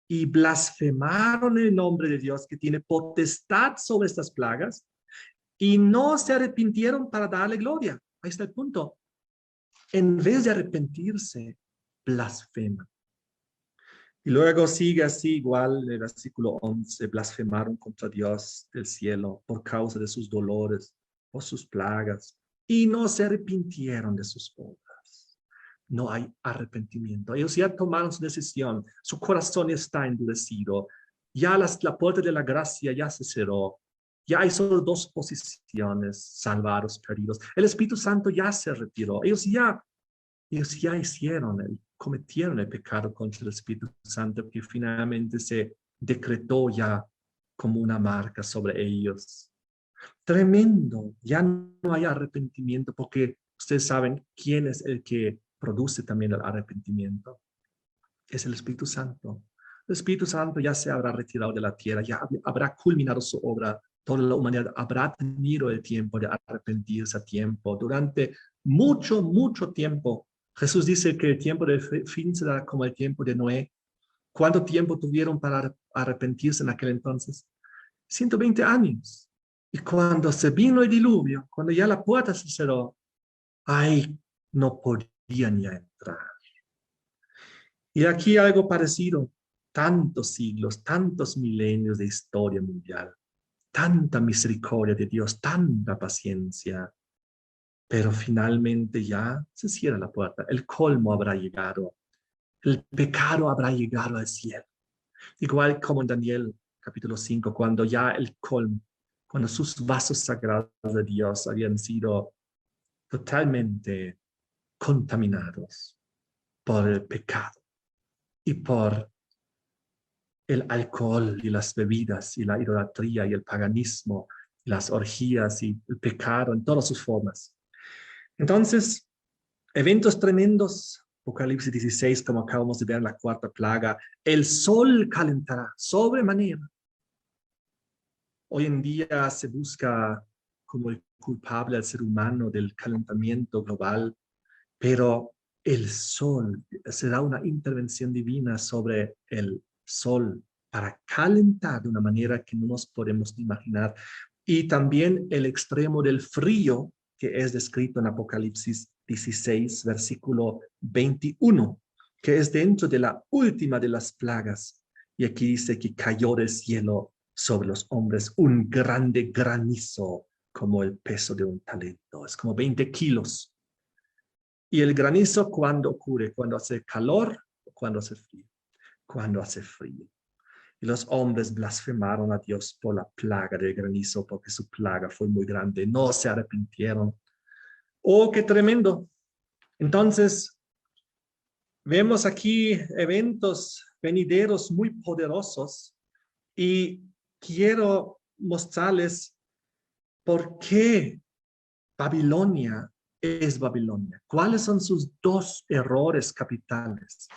y blasfemaron el nombre de Dios, que tiene potestad sobre estas plagas, y no se arrepintieron para darle gloria. Ahí está el punto. En vez de arrepentirse, blasfeman. Y luego sigue así igual el versículo 11, blasfemaron contra Dios del cielo por causa de sus dolores, por sus plagas, y no se arrepintieron de sus obras. No hay arrepentimiento. Ellos ya tomaron su decisión, su corazón está endurecido, ya la puerta de la gracia ya se cerró, ya hay solo dos posiciones, salvados, perdidos. El Espíritu Santo ya se retiró, ellos ya cometieron el pecado contra el Espíritu Santo, que finalmente se decretó ya como una marca sobre ellos. Tremendo, ya no hay arrepentimiento, porque ustedes saben quién es el que produce también el arrepentimiento. Es el Espíritu Santo. El Espíritu Santo ya se habrá retirado de la tierra, ya habrá culminado su obra. Toda la humanidad habrá tenido el tiempo de arrepentirse a tiempo, durante mucho, mucho tiempo. Jesús dice que el tiempo del fin será como el tiempo de Noé. ¿Cuánto tiempo tuvieron para arrepentirse en aquel entonces? 120 años. Y cuando se vino el diluvio, cuando ya la puerta se cerró, ahí no podían ya entrar. Y aquí algo parecido, tantos siglos, tantos milenios de historia mundial, tanta misericordia de Dios, tanta paciencia, pero finalmente ya se cierra la puerta, el colmo habrá llegado, el pecado habrá llegado al cielo. Igual como en Daniel capítulo 5, cuando ya el colmo, cuando sus vasos sagrados de Dios habían sido totalmente contaminados por el pecado y por el alcohol y las bebidas y la idolatría y el paganismo, las orgías y el pecado en todas sus formas. Entonces, eventos tremendos, Apocalipsis 16, como acabamos de ver en la cuarta plaga, el sol calentará sobremanera. Hoy en día se busca como el culpable al ser humano del calentamiento global, pero el sol será una intervención divina sobre el sol para calentar de una manera que no nos podemos imaginar. Y también el extremo del frío, que es descrito en Apocalipsis 16, versículo 21, que es dentro de la última de las plagas. Y aquí dice que cayó del cielo sobre los hombres un grande granizo, como el peso de un talento. Es como 20 kilos. Y el granizo, ¿cuándo ocurre? ¿Cuando hace calor o cuando hace frío? Cuando hace frío. Y los hombres blasfemaron a Dios por la plaga del granizo, porque su plaga fue muy grande. No se arrepintieron. Oh, qué tremendo. Entonces, vemos aquí eventos venideros muy poderosos y quiero mostrarles por qué Babilonia es Babilonia. ¿Cuáles son sus dos errores capitales?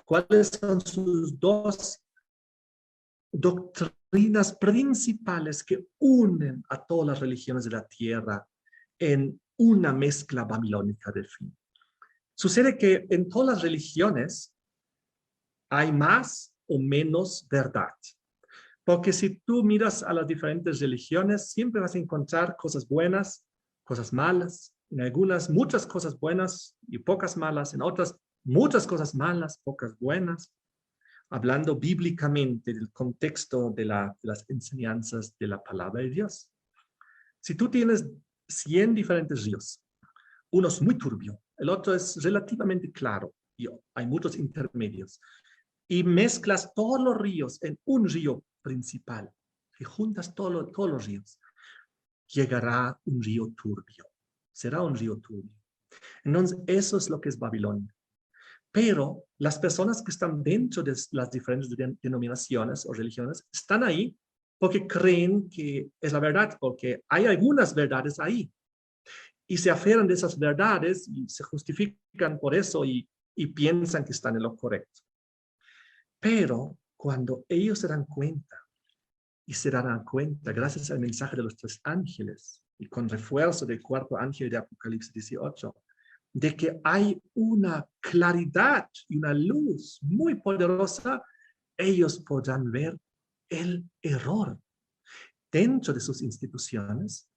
¿Cuáles son sus dos doctrinas principales que unen a todas las religiones de la tierra en una mezcla babilónica de fin? Sucede que en todas las religiones hay más o menos verdad. Porque si tú miras a las diferentes religiones, siempre vas a encontrar cosas buenas, cosas malas, en algunas muchas cosas buenas y pocas malas, en otras muchas cosas malas, pocas buenas, hablando bíblicamente del contexto de las enseñanzas de la palabra de Dios. Si tú tienes 100 diferentes ríos, uno es muy turbio, el otro es relativamente claro y hay muchos intermedios, y mezclas todos los ríos en un río principal y juntas todos los ríos, llegará un río turbio. Será un río turbio. Entonces, eso es lo que es Babilonia. Pero las personas que están dentro de las diferentes denominaciones o religiones están ahí porque creen que es la verdad, porque hay algunas verdades ahí. Y se aferran de esas verdades y se justifican por eso y piensan que están en lo correcto. Pero cuando ellos se dan cuenta, y se darán cuenta, gracias al mensaje de los 3 ángeles, y con refuerzo del 4º ángel de Apocalipsis 18, de que hay una claridad y una luz muy poderosa, ellos podrán ver el error dentro de sus instituciones,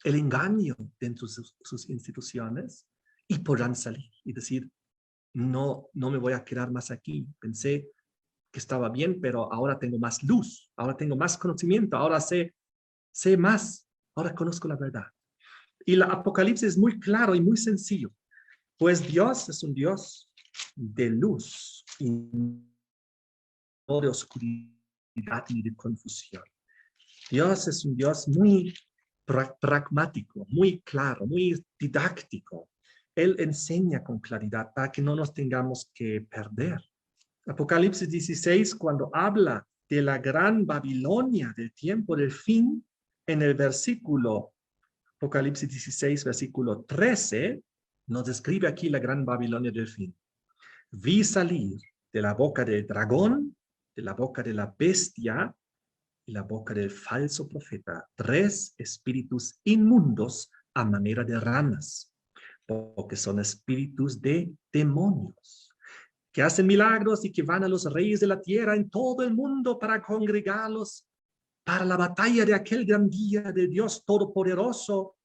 el engaño dentro de sus instituciones, y podrán salir y decir, no me voy a quedar más aquí. Pensé que estaba bien, pero ahora tengo más luz, ahora tengo más conocimiento, ahora sé más, ahora conozco la verdad. Y la Apocalipsis es muy claro y muy sencillo, pues Dios es un Dios de luz y no de oscuridad ni de confusión. Dios es un Dios muy pragmático, muy claro, muy didáctico. Él enseña con claridad para que no nos tengamos que perder. Apocalipsis 16, cuando habla de la gran Babilonia del tiempo del fin, en el versículo, Apocalipsis 16, versículo 13, nos describe aquí la gran Babilonia del fin. Vi salir de la boca del dragón, de la boca de la bestia y la boca del falso profeta 3 espíritus inmundos a manera de ranas, porque son espíritus de demonios, que hacen milagros y que van a los reyes de la tierra en todo el mundo para congregarlos para la batalla de aquel gran día de Dios Todopoderoso.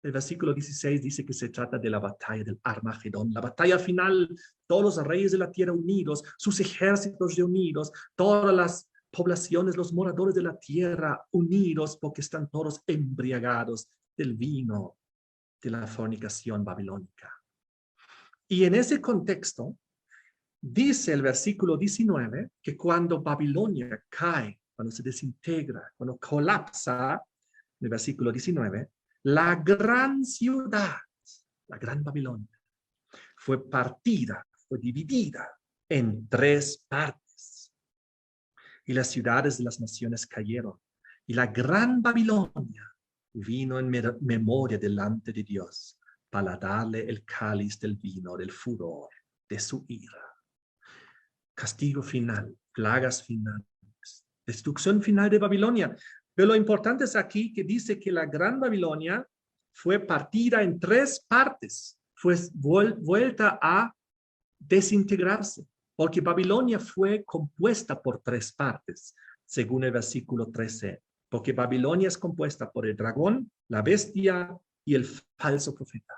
El versículo 16 dice que se trata de la batalla del Armagedón, la batalla final, todos los reyes de la tierra unidos, sus ejércitos reunidos, todas las poblaciones, los moradores de la tierra unidos, porque están todos embriagados del vino de la fornicación babilónica. Y en ese contexto, dice el versículo 19 que cuando Babilonia cae, cuando se desintegra, cuando colapsa, en el versículo 19, la gran ciudad, la gran Babilonia, fue partida, fue dividida en 3 partes. Y las ciudades de las naciones cayeron. Y la gran Babilonia vino en memoria delante de Dios para darle el cáliz del vino, del furor, de su ira. Castigo final, plagas finales, destrucción final de Babilonia. Pero lo importante es aquí que dice que la gran Babilonia fue partida en 3 partes, fue vuelta a desintegrarse, porque Babilonia fue compuesta por 3 partes, según el versículo 13, porque Babilonia es compuesta por el dragón, la bestia y el falso profeta,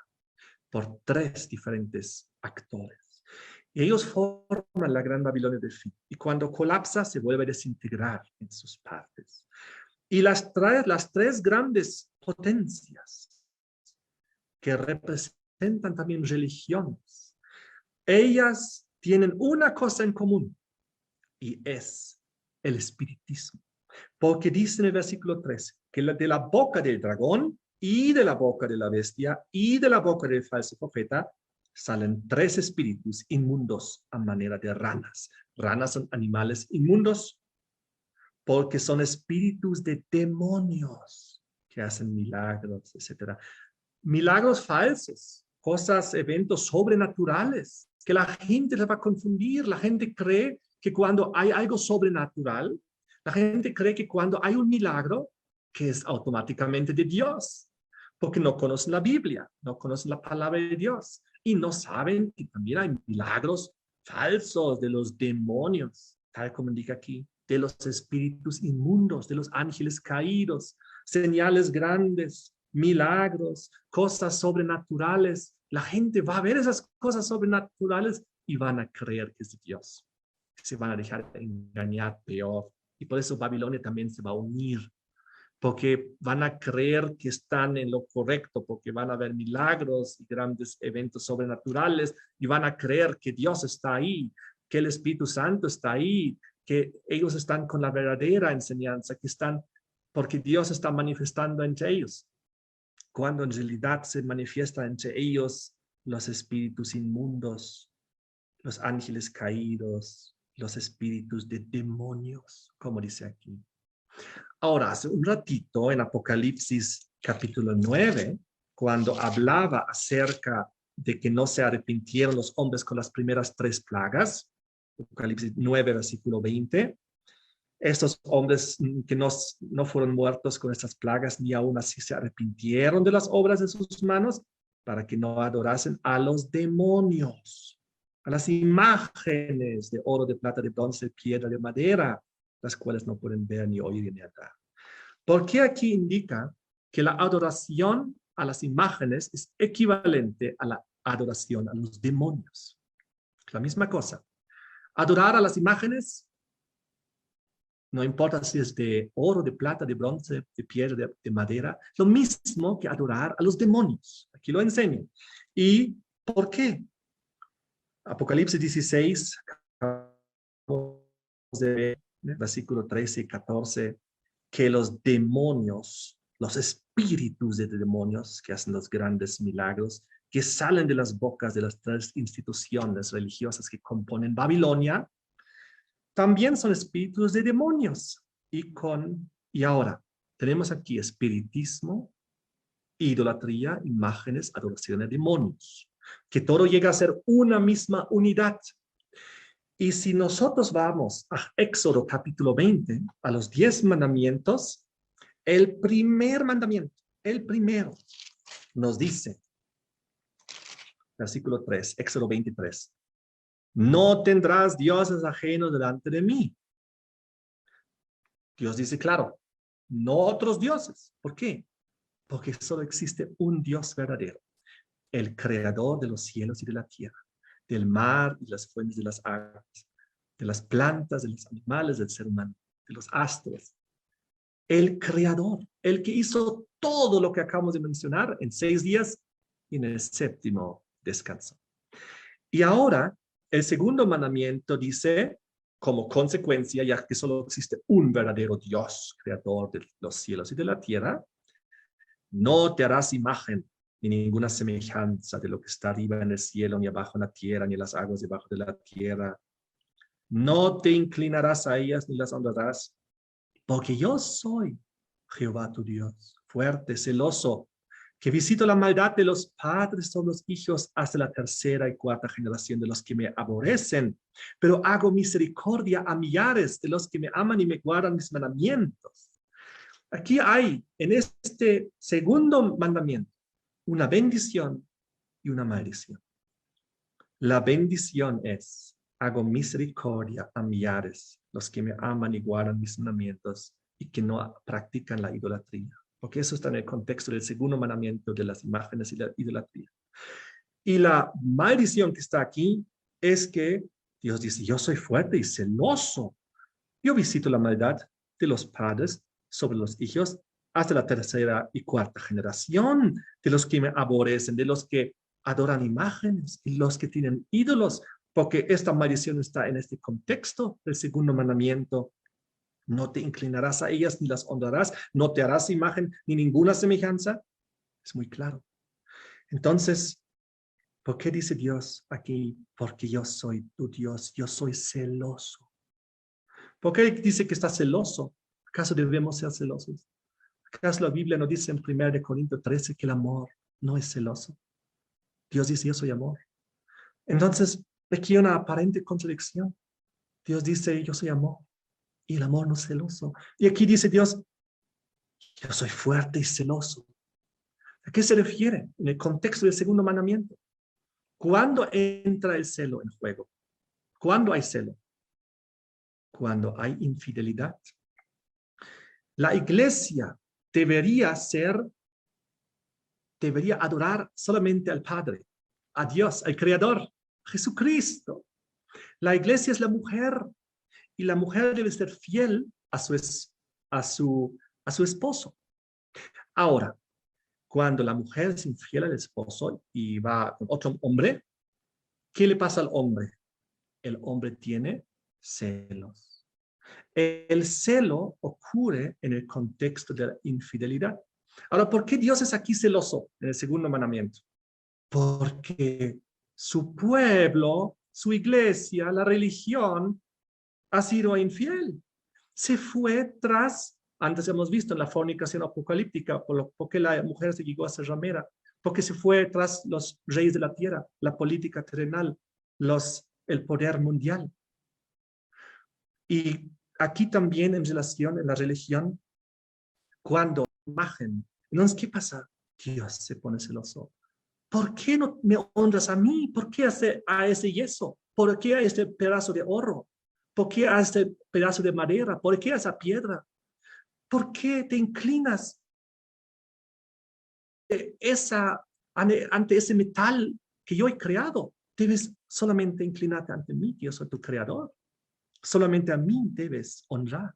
por 3 diferentes actores. Y ellos forman la gran Babilonia del fin. Y cuando colapsa, se vuelve a desintegrar en sus partes. Y las 3 grandes potencias que representan también religiones, ellas tienen una cosa en común y es el espiritismo. Porque dice en el versículo 13 que de la boca del dragón y de la boca de la bestia y de la boca del falso profeta salen 3 espíritus inmundos a manera de ranas. Ranas son animales inmundos porque son espíritus de demonios que hacen milagros, etc. Milagros falsos, cosas, eventos sobrenaturales, que la gente les va a confundir. La gente cree que cuando hay algo sobrenatural, la gente cree que cuando hay un milagro, que es automáticamente de Dios, porque no conocen la Biblia, no conocen la palabra de Dios y no saben que también hay milagros falsos de los demonios, tal como indica aquí, de los espíritus inmundos, de los ángeles caídos, señales grandes, milagros, cosas sobrenaturales. La gente va a ver esas cosas sobrenaturales y van a creer que es de Dios. Se van a dejar engañar peor. Y por eso Babilonia también se va a unir, porque van a creer que están en lo correcto, porque van a ver milagros y grandes eventos sobrenaturales y van a creer que Dios está ahí, que el Espíritu Santo está ahí, que ellos están con la verdadera enseñanza, que están porque Dios está manifestando entre ellos, cuando en realidad se manifiesta entre ellos los espíritus inmundos, los ángeles caídos, los espíritus de demonios, como dice aquí. Ahora, hace un ratito en Apocalipsis capítulo 9, cuando hablaba acerca de que no se arrepintieron los hombres con las primeras 3 plagas, Apocalipsis 9, versículo 20, estos hombres que no fueron muertos con estas plagas, ni aún así se arrepintieron de las obras de sus manos, para que no adorasen a los demonios, a las imágenes de oro, de plata, de bronce, de piedra, de madera, las cuales no pueden ver, ni oír, ni hablar. Porque aquí indica que la adoración a las imágenes es equivalente a la adoración a los demonios. La misma cosa. Adorar a las imágenes, no importa si es de oro, de plata, de bronce, de piedra, de madera, lo mismo que adorar a los demonios. Aquí lo enseño. ¿Y por qué? Apocalipsis 16, versículo 13 y 14, que los demonios, los espíritus de demonios que hacen los grandes milagros, que salen de las bocas de las 3 instituciones religiosas que componen Babilonia, también son espíritus de demonios. Y ahora, tenemos aquí espiritismo, idolatría, imágenes, adoración de demonios, que todo llega a ser una misma unidad. Y si nosotros vamos a Éxodo capítulo 20, a los 10 mandamientos, el primer mandamiento, el primero, nos dice, versículo 3, Éxodo 23, no tendrás dioses ajenos delante de mí. Dios dice, claro, no otros dioses. ¿Por qué? Porque solo existe un Dios verdadero, el creador de los cielos y de la tierra, del mar y las fuentes de las aguas, de las plantas, de los animales, del ser humano, de los astros. El creador, el que hizo todo lo que acabamos de mencionar en 6 días y en el 7º descanso. Y ahora, el segundo mandamiento dice, como consecuencia, ya que solo existe un verdadero Dios, creador de los cielos y de la tierra, no te harás imagen ni ninguna semejanza de lo que está arriba en el cielo, ni abajo en la tierra, ni en las aguas debajo de la tierra. No te inclinarás a ellas ni las honrarás, porque yo soy Jehová tu Dios, fuerte, celoso, que visito la maldad de los padres sobre los hijos hasta la 3ª y 4ª generación de los que me aborrecen, pero hago misericordia a millares de los que me aman y me guardan mis mandamientos. Aquí hay, en este segundo mandamiento, una bendición y una maldición. La bendición es, hago misericordia a millares, los que me aman y guardan mis mandamientos y que no practican la idolatría. Porque eso está en el contexto del segundo mandamiento de las imágenes y la idolatría. Y la maldición que está aquí es que Dios dice, yo soy fuerte y celoso. Yo visito la maldad de los padres sobre los hijos hasta la 3ª y 4ª generación, de los que me aborrecen, de los que adoran imágenes y los que tienen ídolos, porque esta maldición está en este contexto del segundo mandamiento. No te inclinarás a ellas ni las honrarás, no te harás imagen ni ninguna semejanza. Es muy claro. Entonces, ¿por qué dice Dios aquí? Porque yo soy tu Dios, yo soy celoso. ¿Por qué dice que está celoso? ¿Acaso debemos ser celosos? ¿Acaso la Biblia nos dice en 1 Corintios 13 que el amor no es celoso? Dios dice, yo soy amor. Entonces, aquí hay una aparente contradicción. Dios dice, yo soy amor, y el amor no es celoso. Y aquí dice Dios, yo soy fuerte y celoso. ¿A qué se refiere? En el contexto del segundo mandamiento. ¿Cuándo entra el celo en juego? ¿Cuándo hay celo? Cuando hay infidelidad. La iglesia debería adorar solamente al Padre, a Dios, al Creador, Jesucristo. La iglesia es la mujer y la mujer debe ser fiel a su esposo. Ahora, cuando la mujer es infiel al esposo y va con otro hombre, ¿qué le pasa al hombre? El hombre tiene celos. El celo ocurre en el contexto de la infidelidad. Ahora, ¿por qué Dios es aquí celoso en el segundo mandamiento? Porque su pueblo, su iglesia, la religión, ha sido infiel. Se fue tras, antes hemos visto en la fornicación apocalíptica, porque la mujer se llegó a ser ramera, porque se fue tras los reyes de la tierra, la política terrenal, el poder mundial. Y aquí también en relación en la religión, cuando imagen, entonces, ¿qué pasa? Dios se pone celoso. ¿Por qué no me honras a mí? ¿Por qué a ese yeso? ¿Por qué a este pedazo de oro? ¿Por qué a este pedazo de madera? ¿Por qué a esa piedra? ¿Por qué te inclinas ante ese metal que yo he creado? Debes solamente inclinarte ante mí, que yo soy tu creador. Solamente a mí debes honrar.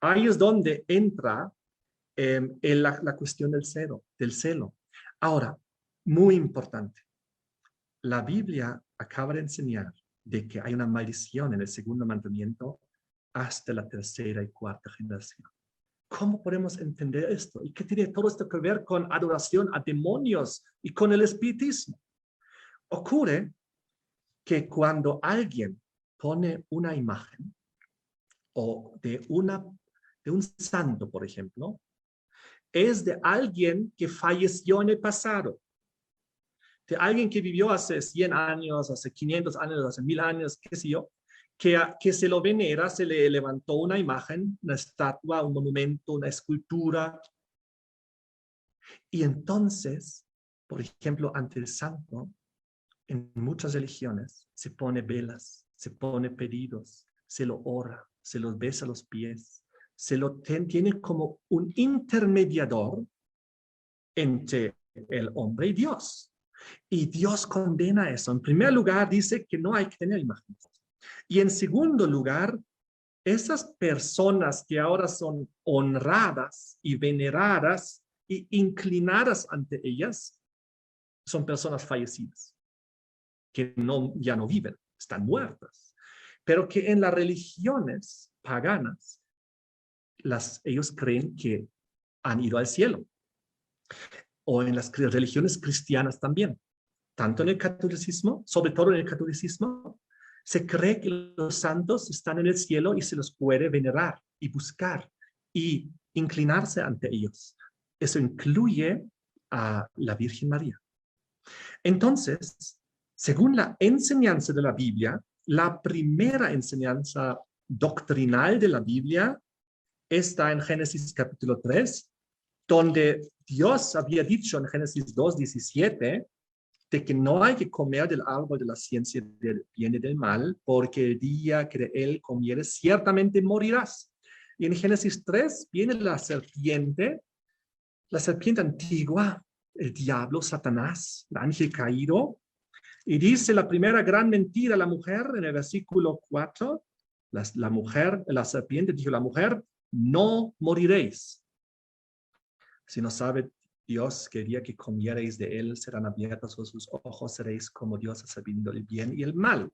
Ahí es donde entra la cuestión del celo. Ahora, muy importante, la Biblia acaba de enseñar de que hay una maldición en el segundo mandamiento hasta la tercera y cuarta generación. ¿Cómo podemos entender esto? ¿Y qué tiene todo esto que ver con adoración a demonios y con el espiritismo? Ocurre que cuando alguien pone una imagen o de un santo, por ejemplo, es de alguien que falleció en el pasado, de alguien que vivió hace 100 años, hace 500 años, hace 1000 años, qué sé yo, que se lo venera, se le levantó una imagen, una estatua, un monumento, una escultura. Y entonces, por ejemplo, ante el santo, en muchas religiones se pone velas, se pone pedidos, se lo ora, se los besa los pies, tiene como un intermediador entre el hombre y Dios. Y Dios condena eso. En primer lugar, dice que no hay que tener imágenes. Y en segundo lugar, esas personas que ahora son honradas y veneradas y inclinadas ante ellas, son personas fallecidas, que ya no viven, están muertas. Pero que en las religiones paganas, ellos creen que han ido al cielo. O en las religiones cristianas también. Tanto en el catolicismo, sobre todo en el catolicismo, se cree que los santos están en el cielo y se los puede venerar y buscar y inclinarse ante ellos. Eso incluye a la Virgen María. Entonces, según la enseñanza de la Biblia, la primera enseñanza doctrinal de la Biblia está en Génesis capítulo 3, donde Dios había dicho en Génesis 2:17 de que no hay que comer del árbol de la ciencia del bien y del mal, porque el día que de él comieres ciertamente morirás. Y en Génesis 3 viene la serpiente antigua, el diablo, Satanás, el ángel caído, y dice la primera gran mentira a la mujer en el versículo 4, la serpiente dijo a la mujer, no moriréis. Si no sabe Dios que el día que comiereis de él serán abiertos sus ojos, seréis como Dios sabiendo el bien y el mal.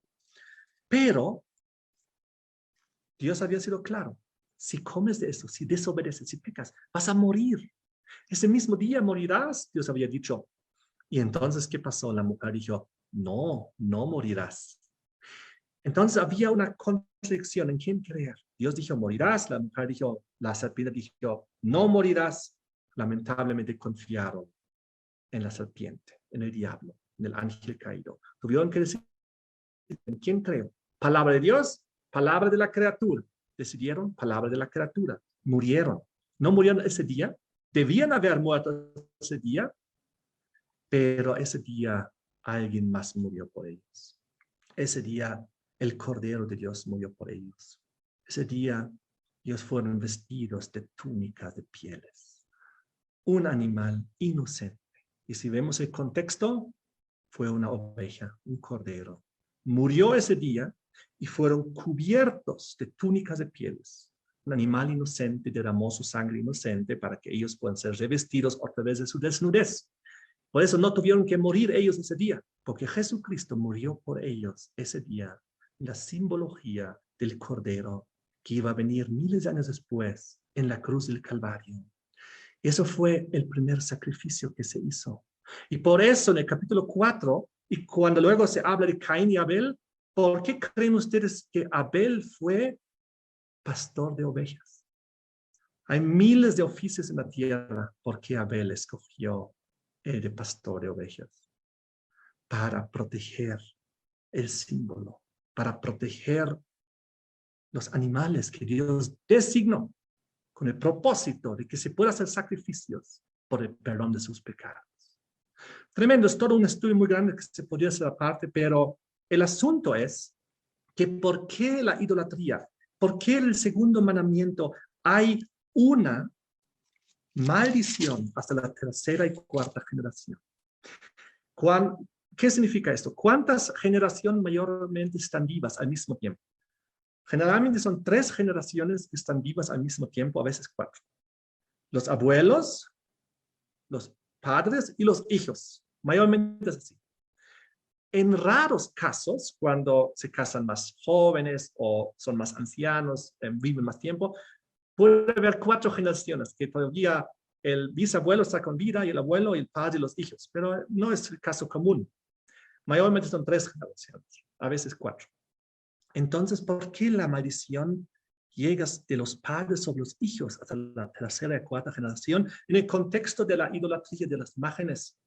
Pero Dios había sido claro, si comes de eso, si desobedeces, si pecas, vas a morir. Ese mismo día morirás, Dios había dicho. Y entonces, ¿qué pasó? La mujer dijo, no, no morirás. Entonces había una contradicción en quién creer. Dios dijo, morirás. La mujer dijo, la serpiente dijo, no morirás. Lamentablemente confiaron en la serpiente, en el diablo, en el ángel caído. Tuvieron que decir, ¿en quién creo? Palabra de Dios, palabra de la criatura. Decidieron palabra de la criatura. Murieron. No murieron ese día. Debían haber muerto ese día, pero ese día alguien más murió por ellos. Ese día el Cordero de Dios murió por ellos. Ese día ellos fueron vestidos de túnicas de pieles. Un animal inocente. Y si vemos el contexto, fue una oveja, un cordero. Murió ese día y fueron cubiertos de túnicas de pieles. Un animal inocente derramó su sangre inocente para que ellos puedan ser revestidos otra vez de su desnudez. Por eso no tuvieron que morir ellos ese día, porque Jesucristo murió por ellos ese día. La simbología del Cordero que iba a venir miles de años después en la cruz del Calvario. Eso fue el primer sacrificio que se hizo. Y por eso en el capítulo 4, y cuando luego se habla de Caín y Abel, ¿por qué creen ustedes que Abel fue pastor de ovejas? Hay miles de oficios en la tierra. ¿Por qué Abel escogió el de pastor de ovejas? Para proteger el símbolo, para proteger los animales que Dios designó con el propósito de que se puedan hacer sacrificios por el perdón de sus pecados. Tremendo, es todo un estudio muy grande que se podría hacer aparte, pero el asunto es que ¿por qué la idolatría? ¿Por qué el segundo mandamiento hay una maldición hasta la tercera y cuarta generación? ¿Qué significa esto? ¿Cuántas generaciones mayormente están vivas al mismo tiempo? Generalmente son 3 generaciones que están vivas al mismo tiempo, a veces 4. Los abuelos, los padres y los hijos. Mayormente es así. En raros casos, cuando se casan más jóvenes o son más ancianos, viven más tiempo, puede haber 4 generaciones que todavía el bisabuelo está con vida y el abuelo y el padre y los hijos, pero no es el caso común. Mayormente son 3 generaciones, a veces 4. Entonces, ¿por qué la maldición llega de los padres sobre los hijos hasta la tercera y cuarta generación en el contexto de la idolatría de las imágenes?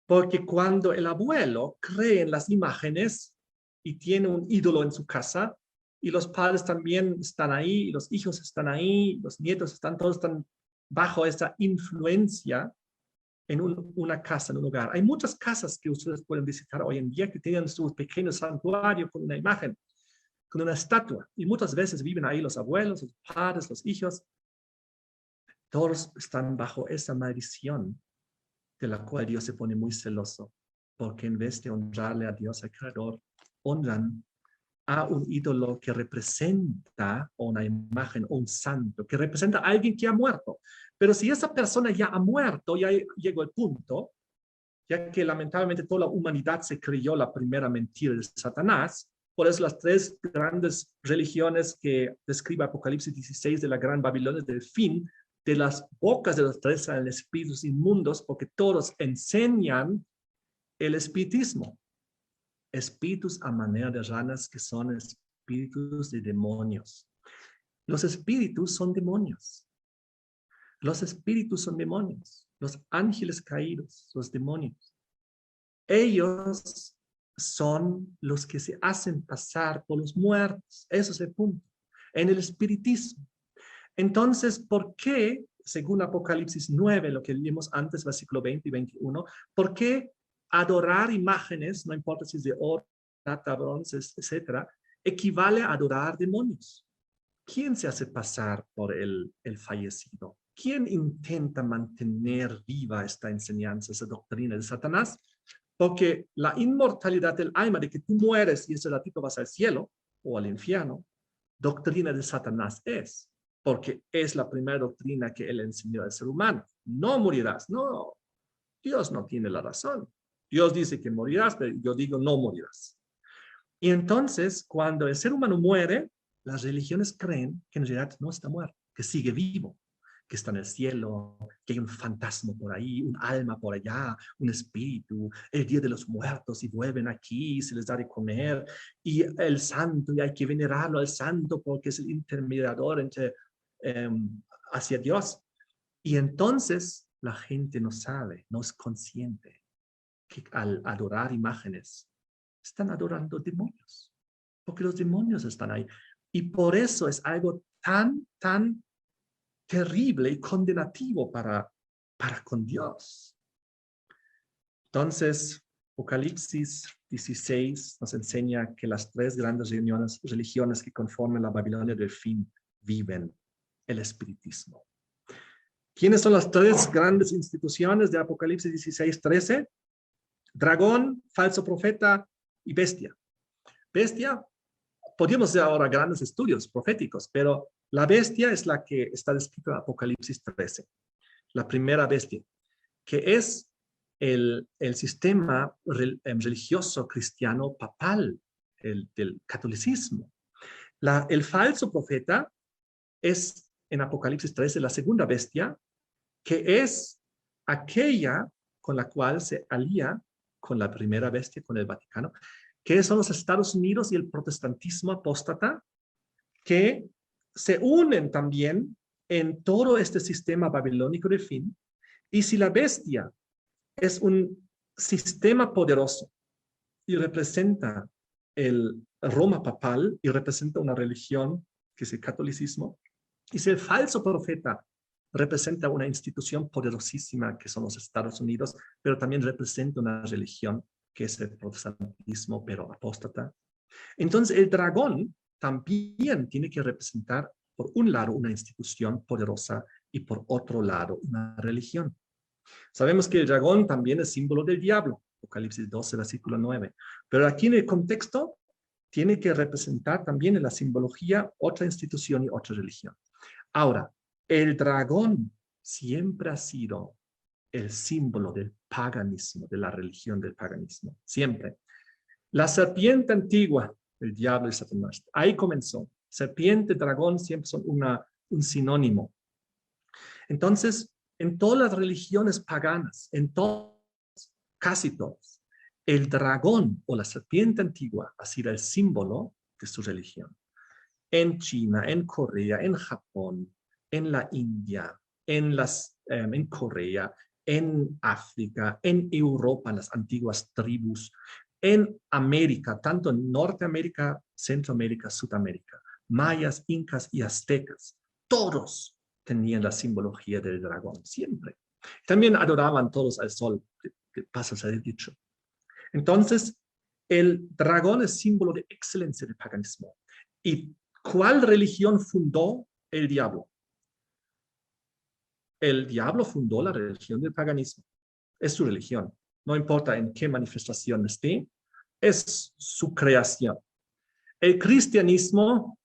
Porque cuando el abuelo cree en las imágenes y tiene un ídolo en su casa, y los padres también están ahí, y los hijos están ahí, los nietos todos están bajo esa influencia en una casa, en un hogar. Hay muchas casas que ustedes pueden visitar hoy en día que tienen su pequeño santuario con una imagen, con una estatua. Y muchas veces viven ahí los abuelos, los padres, los hijos. Todos están bajo esa maldición de la cual Dios se pone muy celoso, porque en vez de honrarle a Dios, al Creador, honran a un ídolo que representa una imagen, un santo, que representa a alguien que ha muerto. Pero si esa persona ya ha muerto, ya llegó el punto, ya que lamentablemente toda la humanidad se creyó la primera mentira de Satanás, por eso las 3 grandes religiones que describe Apocalipsis 16 de la Gran Babilonia, del fin, de las bocas de los 3 salen espíritus inmundos, porque todos enseñan el espiritismo. Espíritus a manera de ranas que son espíritus de demonios. Los espíritus son demonios. Los espíritus son demonios. Los ángeles caídos, los demonios. Ellos son los que se hacen pasar por los muertos. Eso es el punto. En el espiritismo. Entonces, ¿por qué, según Apocalipsis 9, lo que leímos antes, versículo 20 y 21, por qué adorar imágenes, no importa si es de oro, plata, bronce, etcétera, equivale a adorar demonios? ¿Quién se hace pasar por el fallecido? ¿Quién intenta mantener viva esta enseñanza, esa doctrina de Satanás? Porque la inmortalidad del alma, de que tú mueres y ese ratito vas al cielo o al infierno, doctrina de Satanás es. Porque es la primera doctrina que él enseñó al ser humano. No morirás. No, Dios no tiene la razón. Dios dice que morirás, pero yo digo no morirás. Y entonces, cuando el ser humano muere, las religiones creen que en realidad no está muerto, que sigue vivo, que está en el cielo, que hay un fantasma por ahí, un alma por allá, un espíritu, el día de los muertos y vuelven aquí, se les da de comer, y el santo, y hay que venerarlo al santo porque es el intermediador entre, hacia Dios. Y entonces la gente no sabe, no es consciente que al adorar imágenes están adorando demonios, porque los demonios están ahí. Y por eso es algo tan terrible y condenativo para con Dios. Entonces, Apocalipsis 16 nos enseña que las tres grandes religiones que conforman la Babilonia del fin viven el espiritismo. ¿Quiénes son las tres grandes instituciones de Apocalipsis 16:13? Dragón, falso profeta y bestia. Bestia, podríamos hacer ahora grandes estudios proféticos, pero la bestia es la que está descrita en Apocalipsis 13. La primera bestia, que es el sistema religioso cristiano papal, del catolicismo. El falso profeta es en Apocalipsis 13 la segunda bestia, que es aquella con la cual se alía con la primera bestia, con el Vaticano, que son los Estados Unidos y el protestantismo apóstata, que se unen también en todo este sistema babilónico de fin. Y si la bestia es un sistema poderoso y representa el Roma papal y representa una religión que es el catolicismo, y si el falso profeta representa una institución poderosísima que son los Estados Unidos, pero también representa una religión que es el protestantismo, pero apóstata. Entonces el dragón también tiene que representar, por un lado, una institución poderosa y por otro lado, una religión. Sabemos que el dragón también es símbolo del diablo, Apocalipsis 12, versículo 9. Pero aquí en el contexto tiene que representar también en la simbología otra institución y otra religión. Ahora, el dragón siempre ha sido el símbolo del paganismo, de la religión del paganismo, siempre. La serpiente antigua, el diablo y Satanás, ahí comenzó. Serpiente, dragón siempre son un sinónimo. Entonces, en todas las religiones paganas, en todos, casi todos, el dragón o la serpiente antigua ha sido el símbolo de su religión. En China, en Corea, en Japón, en la India, en Corea, en África, en Europa, en las antiguas tribus, en América, tanto en Norteamérica, Centroamérica, Sudamérica, mayas, incas y aztecas, todos tenían la simbología del dragón, siempre. También adoraban todos al sol, que pasa a ser dicho. Entonces, el dragón es símbolo de excelencia del paganismo. ¿Y cuál religión fundó el diablo? El diablo fundó la religión del paganismo. Es su religión. No importa en qué manifestación esté, es su creación. El cristianismo,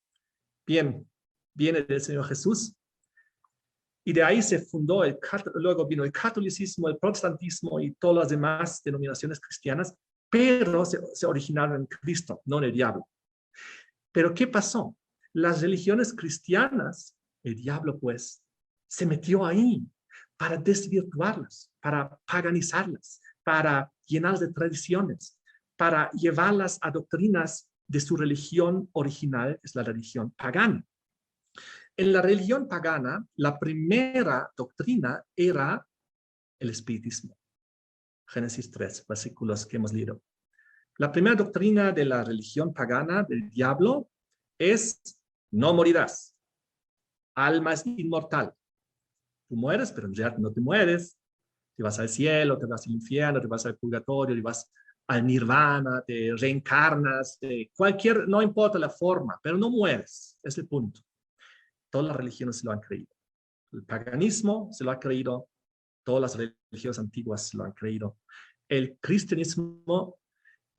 bien, viene del Señor Jesús, y de ahí se fundó, luego vino el catolicismo, el protestantismo y todas las demás denominaciones cristianas, pero se originaron en Cristo, no en el diablo. Pero ¿qué pasó? Las religiones cristianas, el diablo pues, se metió ahí para desvirtuarlas, para paganizarlas, para llenarlas de tradiciones, para llevarlas a doctrinas de su religión original, es la religión pagana. En la religión pagana, la primera doctrina era el espiritismo. Génesis 3, versículos que hemos leído. La primera doctrina de la religión pagana, del diablo, es no morirás. Alma es inmortal. Tú mueres, pero en realidad no te mueres. Te vas al cielo, te vas al infierno, te vas al purgatorio, te vas al nirvana, te reencarnas, no importa la forma, pero no mueres. Es el punto. Todas las religiones se lo han creído. El paganismo se lo ha creído. Todas las religiones antiguas se lo han creído. El cristianismo,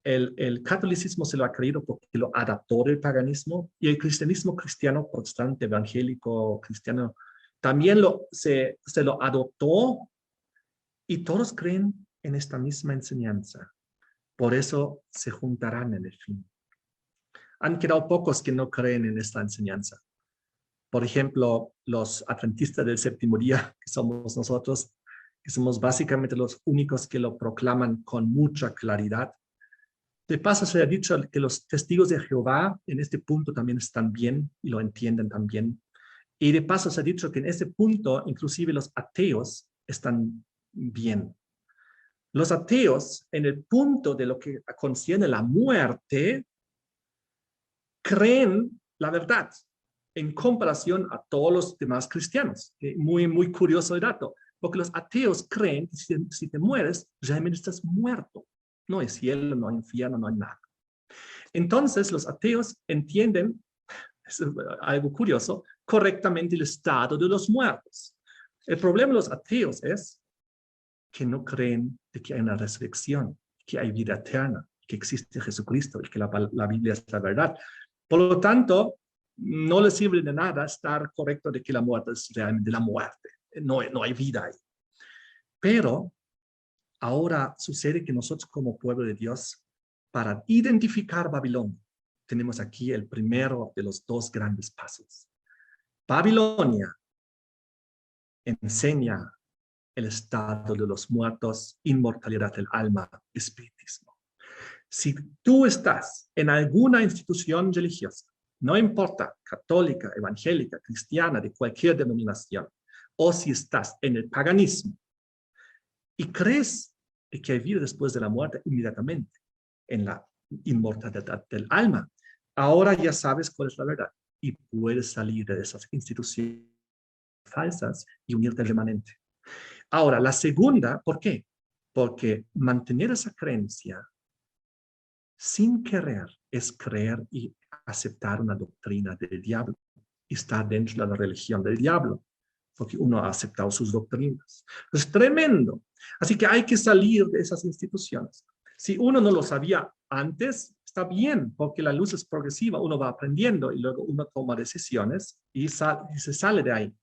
el catolicismo se lo ha creído porque lo adaptó del paganismo, y el cristianismo cristiano, protestante, evangélico, cristiano, también se lo adoptó, y todos creen en esta misma enseñanza. Por eso se juntarán en el fin. Han quedado pocos que no creen en esta enseñanza. Por ejemplo, los adventistas del séptimo día, que somos nosotros, que somos básicamente los únicos que lo proclaman con mucha claridad. De paso, se ha dicho que los testigos de Jehová en este punto también están bien y lo entienden también. Y de paso, se ha dicho que en este punto, inclusive los ateos están bien. Los ateos, en el punto de lo que concierne la muerte, creen la verdad en comparación a todos los demás cristianos. Muy, muy curioso el dato, porque los ateos creen que si te mueres, realmente estás muerto. No hay cielo, no hay infierno, no hay nada. Entonces, los ateos entienden, es algo curioso, correctamente el estado de los muertos. El problema de los ateos es que no creen de que hay una resurrección, que hay vida eterna, que existe Jesucristo y que la Biblia es la verdad. Por lo tanto, no les sirve de nada estar correcto de que la muerte es realmente la muerte. No hay vida ahí. Pero ahora sucede que nosotros como pueblo de Dios, para identificar Babilonia, tenemos aquí el primero de los dos grandes pasos. Babilonia enseña el estado de los muertos, inmortalidad del alma, espiritismo. Si tú estás en alguna institución religiosa, no importa, católica, evangélica, cristiana, de cualquier denominación, o si estás en el paganismo y crees que hay vida después de la muerte inmediatamente, en la inmortalidad del alma, ahora ya sabes cuál es la verdad y puedes salir de esas instituciones falsas y unirte al remanente. Ahora, la segunda, ¿por qué? Porque mantener esa creencia sin querer es creer y aceptar una doctrina del diablo. Y está dentro de la religión del diablo, porque uno ha aceptado sus doctrinas. Es tremendo. Así que hay que salir de esas instituciones. Si uno no lo sabía antes, está bien, porque la luz es progresiva, uno va aprendiendo y luego uno toma decisiones y se sale de ahí.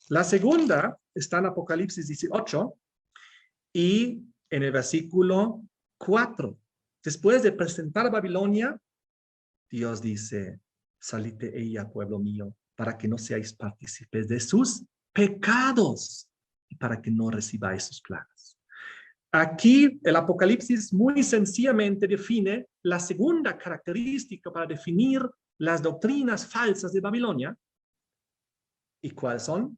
La segunda está en Apocalipsis 18 y en el versículo 4. Después de presentar a Babilonia, Dios dice, salid de ella, pueblo mío, para que no seáis partícipes de sus pecados y para que no recibáis sus plagas. Aquí el Apocalipsis muy sencillamente define la segunda característica para definir las doctrinas falsas de Babilonia. ¿Y cuáles son?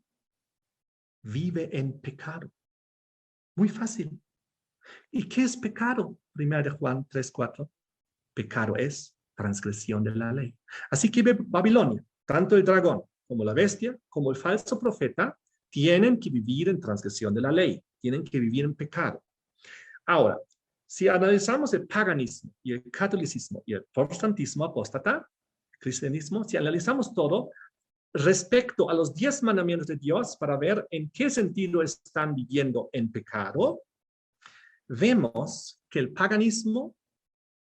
Vive en pecado. Muy fácil. ¿Y qué es pecado? 1 de Juan 3:4. Pecado es transgresión de la ley. Así que Babilonia, tanto el dragón como la bestia, como el falso profeta, tienen que vivir en transgresión de la ley, tienen que vivir en pecado. Ahora, si analizamos el paganismo y el catolicismo y el protestantismo apóstata, el cristianismo, si analizamos todo respecto a los 10 mandamientos de Dios para ver en qué sentido están viviendo en pecado, vemos que el paganismo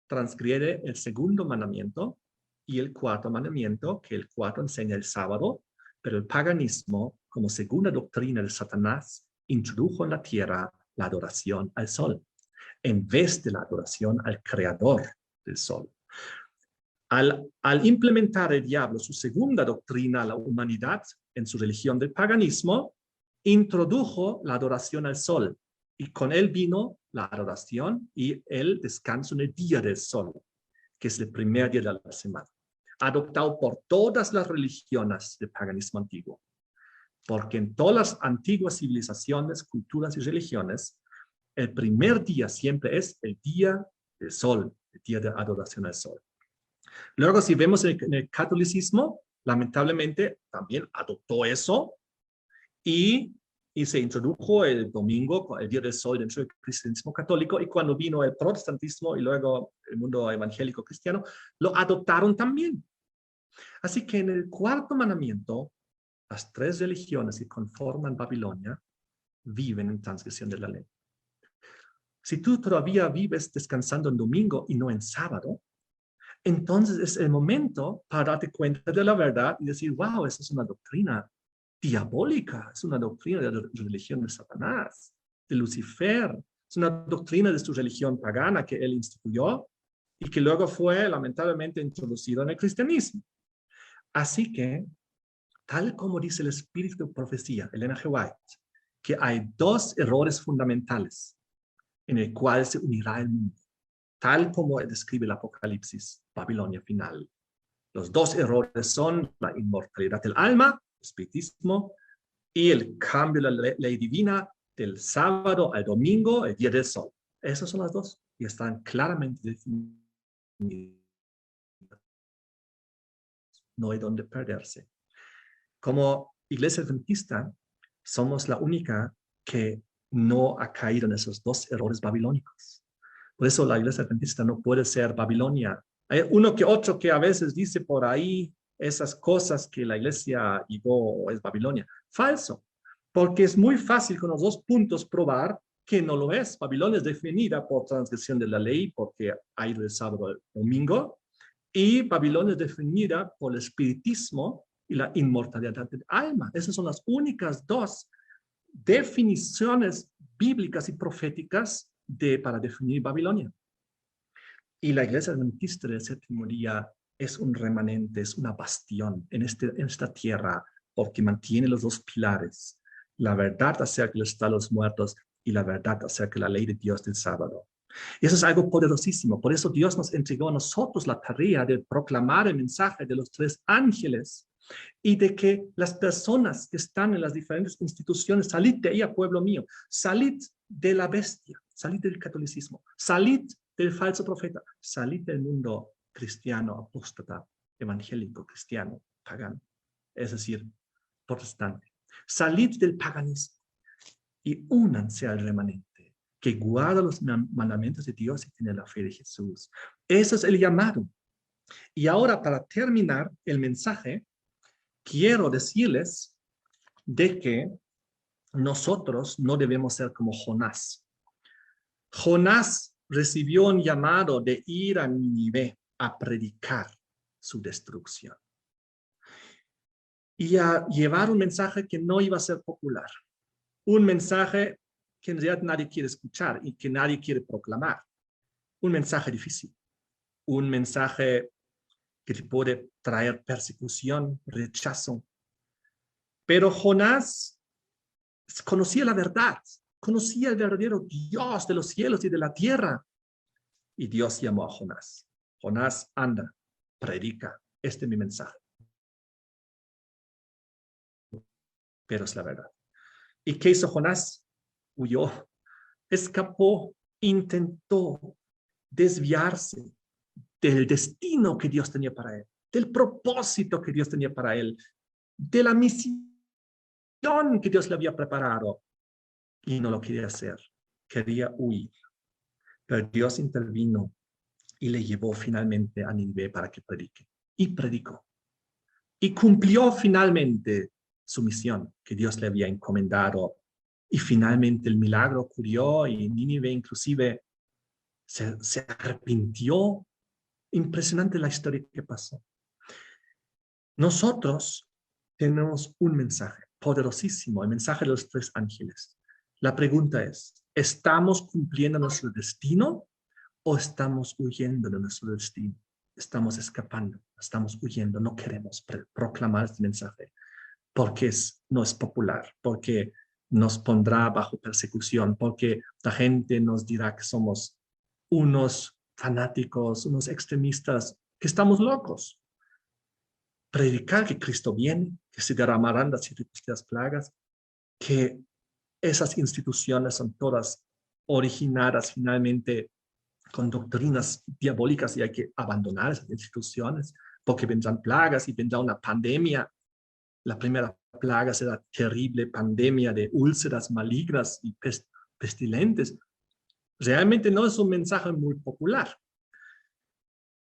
transgrede el segundo mandamiento y el cuarto mandamiento, que el cuarto enseña el sábado, pero el paganismo, como segunda doctrina de Satanás, introdujo en la tierra la adoración al sol, en vez de la adoración al creador del sol. Al implementar el diablo su segunda doctrina a la humanidad en su religión del paganismo, introdujo la adoración al sol, y con él vino la adoración y el descanso en el día del sol, que es el primer día de la semana, adoptado por todas las religiones del paganismo antiguo. Porque en todas las antiguas civilizaciones, culturas y religiones, el primer día siempre es el día del sol, el día de adoración al sol. Luego, si vemos en el catolicismo, lamentablemente también adoptó eso y se introdujo el domingo, el día del sol, dentro del cristianismo católico, y cuando vino el protestantismo y luego el mundo evangélico cristiano, lo adoptaron también. Así que en el cuarto mandamiento, las 3 religiones que conforman Babilonia viven en transgresión de la ley. Si tú todavía vives descansando en domingo y no en sábado, entonces es el momento para darte cuenta de la verdad y decir, wow, esa es una doctrina diabólica, es una doctrina de la religión de Satanás, de Lucifer, es una doctrina de su religión pagana que él instituyó y que luego fue lamentablemente introducido en el cristianismo. Así que tal como dice el espíritu de profecía, Elena G. White, que hay dos errores fundamentales en el cual se unirá el mundo, tal como describe el Apocalipsis, Babilonia final. Los dos errores son la inmortalidad del alma, espiritismo, y el cambio de la ley divina del sábado al domingo, el día del sol. Esas son las dos y están claramente definidas. No hay donde perderse. Como iglesia adventista, somos la única que no ha caído en esos dos errores babilónicos. Por eso la iglesia adventista no puede ser Babilonia. Hay uno que otro que a veces dice por ahí esas cosas que la iglesia llegó es Babilonia. Falso, porque es muy fácil con los dos puntos probar que no lo es. Babilonia es definida por transgresión de la ley, porque ha ido el sábado al domingo, y Babilonia es definida por el espiritismo y la inmortalidad del alma. Esas son las únicas dos definiciones bíblicas y proféticas para definir Babilonia. Y la iglesia adventista del séptimo día es un remanente, es una bastión en esta tierra, porque mantiene los dos pilares, la verdad acerca del estado de los muertos y la verdad acerca de la ley de Dios del sábado. Y eso es algo poderosísimo. Por eso Dios nos entregó a nosotros la tarea de proclamar el mensaje de los tres ángeles y de que las personas que están en las diferentes instituciones, salid de ella, pueblo mío, salid de la bestia, salid del catolicismo, salid del falso profeta, salid del mundo cristiano, apóstata, evangélico, cristiano, pagano, es decir, protestante. Salid del paganismo y únanse al remanente que guarda los mandamientos de Dios y tiene la fe de Jesús. Ese es el llamado. Y ahora, para terminar el mensaje, quiero decirles de que nosotros no debemos ser como Jonás. Jonás recibió un llamado de ir a Nínive a predicar su destrucción y a llevar un mensaje que no iba a ser popular, un mensaje que en realidad nadie quiere escuchar y que nadie quiere proclamar, un mensaje difícil, un mensaje que te puede traer persecución, rechazo. Pero Jonás conocía la verdad, conocía el verdadero Dios de los cielos y de la tierra. Y Dios llamó a Jonás. Jonás, anda, predica. Este es mi mensaje. Pero es la verdad. ¿Y qué hizo Jonás? Huyó, escapó, intentó desviarse del destino que Dios tenía para él, del propósito que Dios tenía para él, de la misión que Dios le había preparado. Y no lo quería hacer. Quería huir. Pero Dios intervino y le llevó finalmente a Nínive para que predique. Y predicó. Y cumplió finalmente su misión que Dios le había encomendado. Y finalmente el milagro ocurrió y Nínive inclusive se arrepintió. Impresionante la historia que pasó. Nosotros tenemos un mensaje poderosísimo, el mensaje de los tres ángeles. La pregunta es, ¿estamos cumpliendo nuestro destino o estamos huyendo de nuestro destino? Estamos escapando, estamos huyendo, no queremos proclamar este mensaje porque no es popular, porque nos pondrá bajo persecución, porque la gente nos dirá que somos unos fanáticos, unos extremistas, que estamos locos. Predicar que Cristo viene, que se derramarán las 7 plagas, que esas instituciones son todas originadas finalmente con doctrinas diabólicas y hay que abandonar esas instituciones porque vendrán plagas y vendrá una pandemia. La primera plaga será terrible pandemia de úlceras malignas y pestilentes. Realmente no es un mensaje muy popular.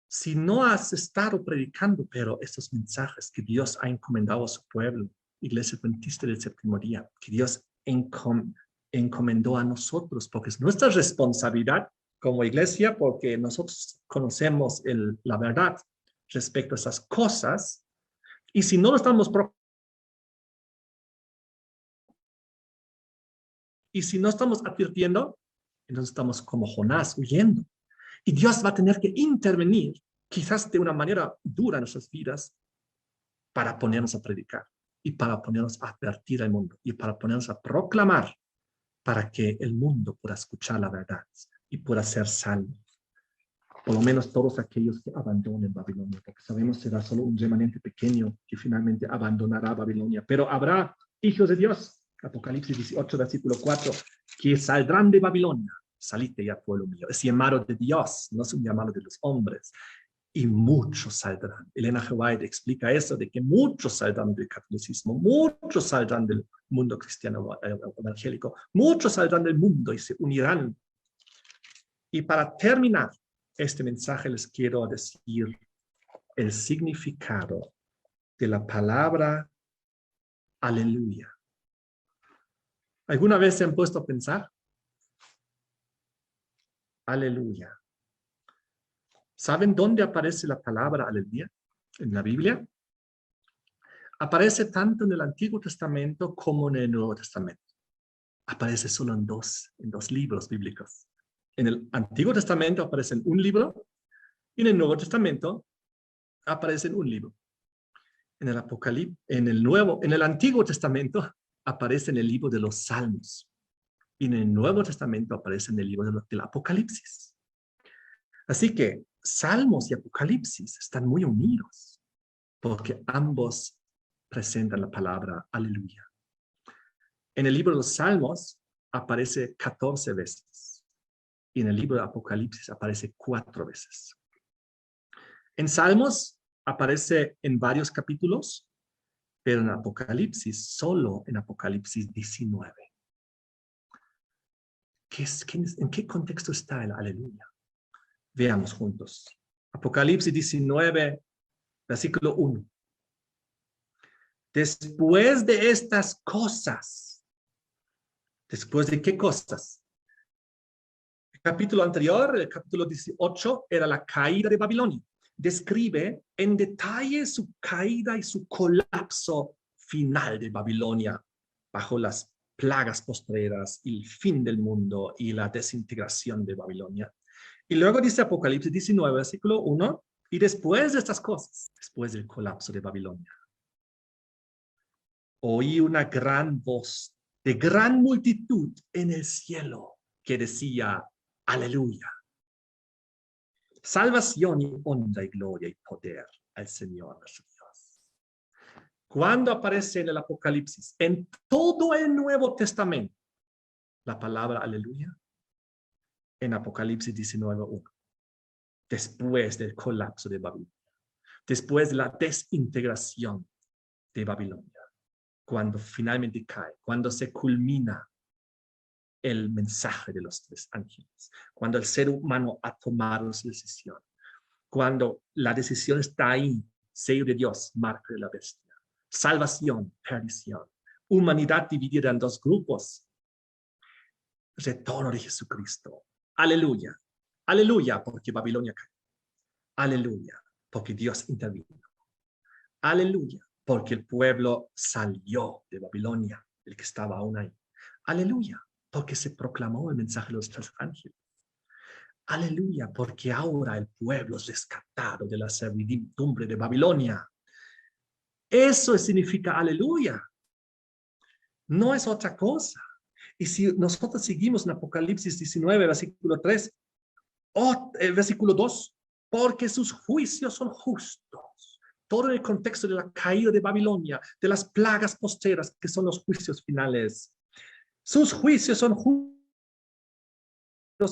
Si no has estado predicando, pero estos mensajes que Dios ha encomendado a su pueblo, Iglesia Adventista del Séptimo Día, que Dios encomendó a nosotros, porque es nuestra responsabilidad como iglesia, porque nosotros conocemos la verdad respecto a esas cosas, y si no lo estamos advirtiendo, entonces estamos como Jonás huyendo. Y Dios va a tener que intervenir, quizás de una manera dura en nuestras vidas, para ponernos a predicar. y para ponernos a advertir al mundo y para ponernos a proclamar para que el mundo pueda escuchar la verdad y pueda ser salvo. Por lo menos todos aquellos que abandonen Babilonia, porque sabemos que será solo un remanente pequeño que finalmente abandonará Babilonia. Pero habrá hijos de Dios, Apocalipsis 18, versículo 4, que saldrán de Babilonia. Salite ya, pueblo mío. Es llamado de Dios, no es un llamado de los hombres. Y muchos saldrán. Elena G. White explica eso, de que muchos saldrán del catolicismo, muchos saldrán del mundo cristiano evangélico, muchos saldrán del mundo y se unirán. Y para terminar este mensaje les quiero decir el significado de la palabra aleluya. ¿Alguna vez se han puesto a pensar? Aleluya. ¿Saben dónde aparece la palabra aleluya en la Biblia? Aparece tanto en el Antiguo Testamento como en el Nuevo Testamento. Aparece solo en dos libros bíblicos. En el Antiguo Testamento aparece en un libro y en el Nuevo Testamento aparece en un libro. En el Apocalipsis, en el Antiguo Testamento aparece en el libro de los Salmos y en el Nuevo Testamento aparece en el libro del Apocalipsis. Así que Salmos y Apocalipsis están muy unidos porque ambos presentan la palabra aleluya. En el libro de los Salmos aparece 14 veces y en el libro de Apocalipsis aparece 4 veces. En Salmos aparece en varios capítulos, pero en Apocalipsis, solo en Apocalipsis 19. ¿En qué contexto está el aleluya? Veamos juntos. Apocalipsis 19, versículo 1. Después de estas cosas, ¿después de qué cosas? El capítulo anterior, el capítulo 18, era la caída de Babilonia. Describe en detalle su caída y su colapso final de Babilonia bajo las plagas postreras, el fin del mundo y la desintegración de Babilonia. Y luego dice Apocalipsis 19, versículo 1, y después de estas cosas, después del colapso de Babilonia, oí una gran voz de gran multitud en el cielo que decía, aleluya. Salvación y honra y gloria y poder al Señor nuestro Dios. ¿Cuándo aparece en el Apocalipsis? En todo el Nuevo Testamento, la palabra aleluya. En Apocalipsis 19:1. Después del colapso de Babilonia. Después de la desintegración de Babilonia. Cuando finalmente cae. Cuando se culmina el mensaje de los 3 ángeles. Cuando el ser humano ha tomado su decisión. Cuando la decisión está ahí, sello de Dios, marca de la bestia. Salvación, perdición. Humanidad dividida en 2 grupos. Retorno de Jesucristo. Aleluya. Aleluya, porque Babilonia cayó. Aleluya, porque Dios intervino. Aleluya, porque el pueblo salió de Babilonia, el que estaba aún ahí. Aleluya, porque se proclamó el mensaje de los 3 ángeles. Aleluya, porque ahora el pueblo es rescatado de la servidumbre de Babilonia. Eso significa aleluya. No es otra cosa. Y si nosotros seguimos en Apocalipsis 19, versículo 3, versículo 2, porque sus juicios son justos. Todo en el contexto de la caída de Babilonia, de las plagas postreras, que son los juicios finales. Sus juicios son justos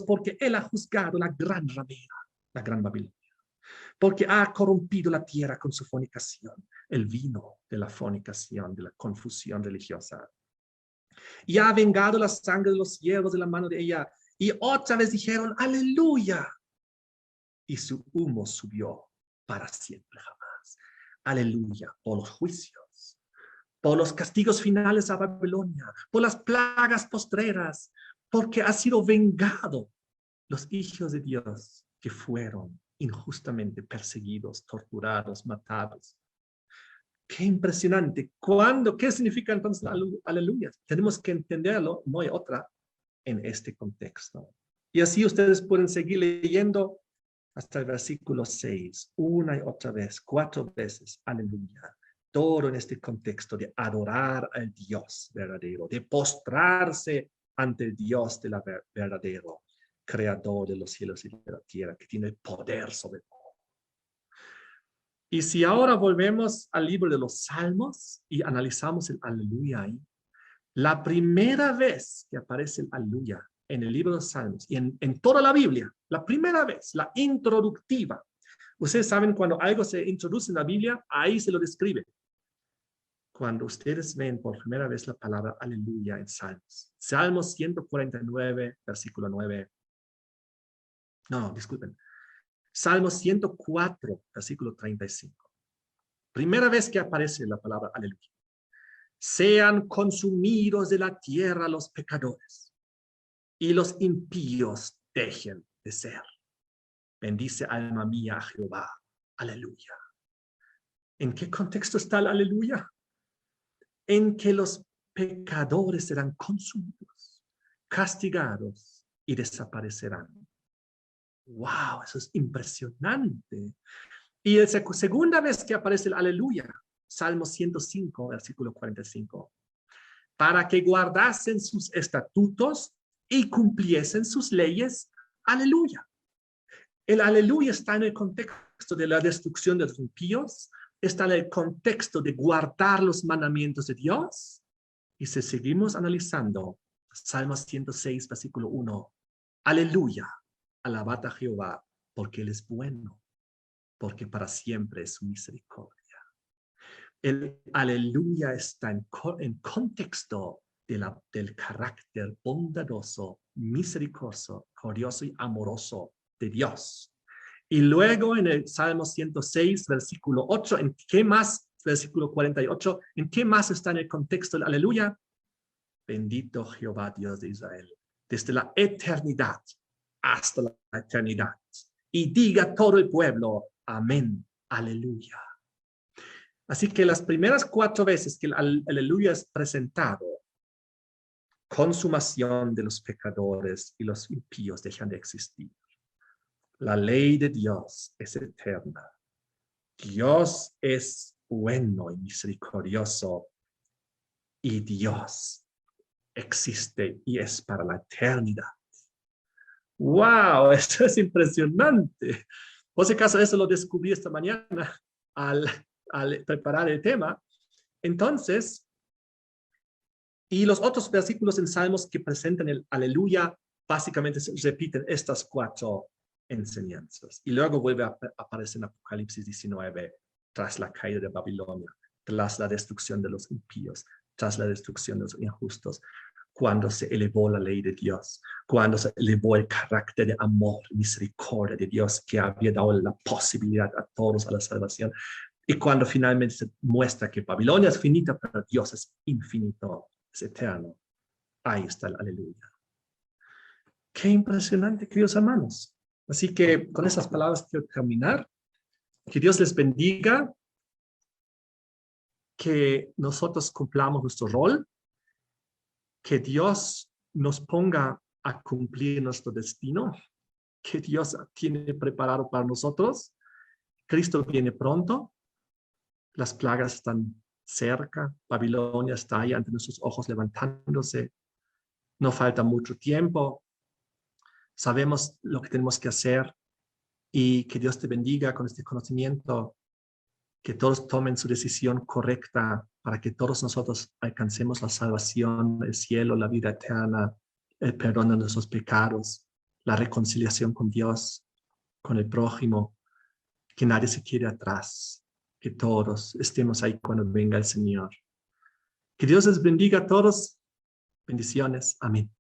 porque Él ha juzgado la gran ramera, la gran Babilonia. Porque ha corrompido la tierra con su fornicación, el vino de la fornicación, de la confusión religiosa. Y ha vengado la sangre de los siervos de la mano de ella. Y otra vez dijeron, aleluya. Y su humo subió para siempre jamás. Aleluya, por los juicios, por los castigos finales a Babilonia, por las plagas postreras, porque ha sido vengado los hijos de Dios que fueron injustamente perseguidos, torturados, matados. Qué impresionante. ¿Qué significa entonces aleluya? Tenemos que entenderlo, no hay otra, en este contexto. Y así ustedes pueden seguir leyendo hasta el versículo 6, una y otra vez, 4 veces, aleluya. todo en este contexto de adorar al Dios verdadero, de postrarse ante el Dios de la verdadero, creador de los cielos y de la tierra, que tiene el poder sobre todo. Y si ahora volvemos al libro de los Salmos y analizamos el aleluya ahí, la primera vez que aparece el aleluya en el libro de los Salmos y en toda la Biblia, la primera vez, la introductiva. Ustedes saben cuando algo se introduce en la Biblia, ahí se lo describe. Cuando ustedes ven por primera vez la palabra aleluya en Salmos. Salmos 149, versículo 9. No, disculpen. Salmos 104, versículo 35. Primera vez que aparece la palabra aleluya. Sean consumidos de la tierra los pecadores y los impíos dejen de ser. Bendice alma mía a Jehová. Aleluya. ¿En qué contexto está el aleluya? En que los pecadores serán consumidos, castigados y desaparecerán. ¡Wow! Eso es impresionante. Y la segunda vez que aparece el aleluya, Salmo 105, versículo 45. Para que guardasen sus estatutos y cumpliesen sus leyes. Aleluya. El aleluya está en el contexto de la destrucción de los impíos, está en el contexto de guardar los mandamientos de Dios. Y si seguimos analizando, Salmo 106, versículo 1, aleluya, alabad a Jehová, porque Él es bueno, porque para siempre es su misericordia. El aleluya está en contexto del carácter bondadoso, misericordioso y amoroso de Dios. Y luego en el Salmo 106, versículo 8, ¿en qué más? Versículo 48, ¿en qué más está en el contexto del aleluya? Bendito Jehová, Dios de Israel, desde la eternidad hasta la eternidad. Y diga todo el pueblo, amén, aleluya. Así que las primeras 4 veces que el aleluya es presentado, consumación de los pecadores y los impíos dejan de existir. La ley de Dios es eterna. Dios es bueno y misericordioso. Y Dios existe y es para la eternidad. ¡Wow! Esto es impresionante. Por si acaso eso lo descubrí esta mañana al preparar el tema. Entonces, y los otros versículos en Salmos que presentan el aleluya, básicamente se repiten estas 4 enseñanzas. Y luego vuelve a aparecer en Apocalipsis 19, tras la caída de Babilonia, tras la destrucción de los impíos, tras la destrucción de los injustos, cuando se elevó la ley de Dios, cuando se elevó el carácter de amor, misericordia de Dios que había dado la posibilidad a todos a la salvación, y cuando finalmente se muestra que Babilonia es finita, pero Dios es infinito, es eterno. Ahí está el aleluya. Qué impresionante, queridos hermanos. Así que con esas palabras quiero terminar. Que Dios les bendiga, que nosotros cumplamos nuestro rol, que Dios nos ponga a cumplir nuestro destino, que Dios tiene preparado para nosotros. Cristo viene pronto, las plagas están cerca, Babilonia está ahí ante nuestros ojos levantándose, no falta mucho tiempo, sabemos lo que tenemos que hacer y que Dios te bendiga con este conocimiento, que todos tomen su decisión correcta para que todos nosotros alcancemos la salvación, el cielo, la vida eterna, el perdón de nuestros pecados, la reconciliación con Dios, con el prójimo, que nadie se quede atrás, que todos estemos ahí cuando venga el Señor. Que Dios les bendiga a todos. Bendiciones. Amén.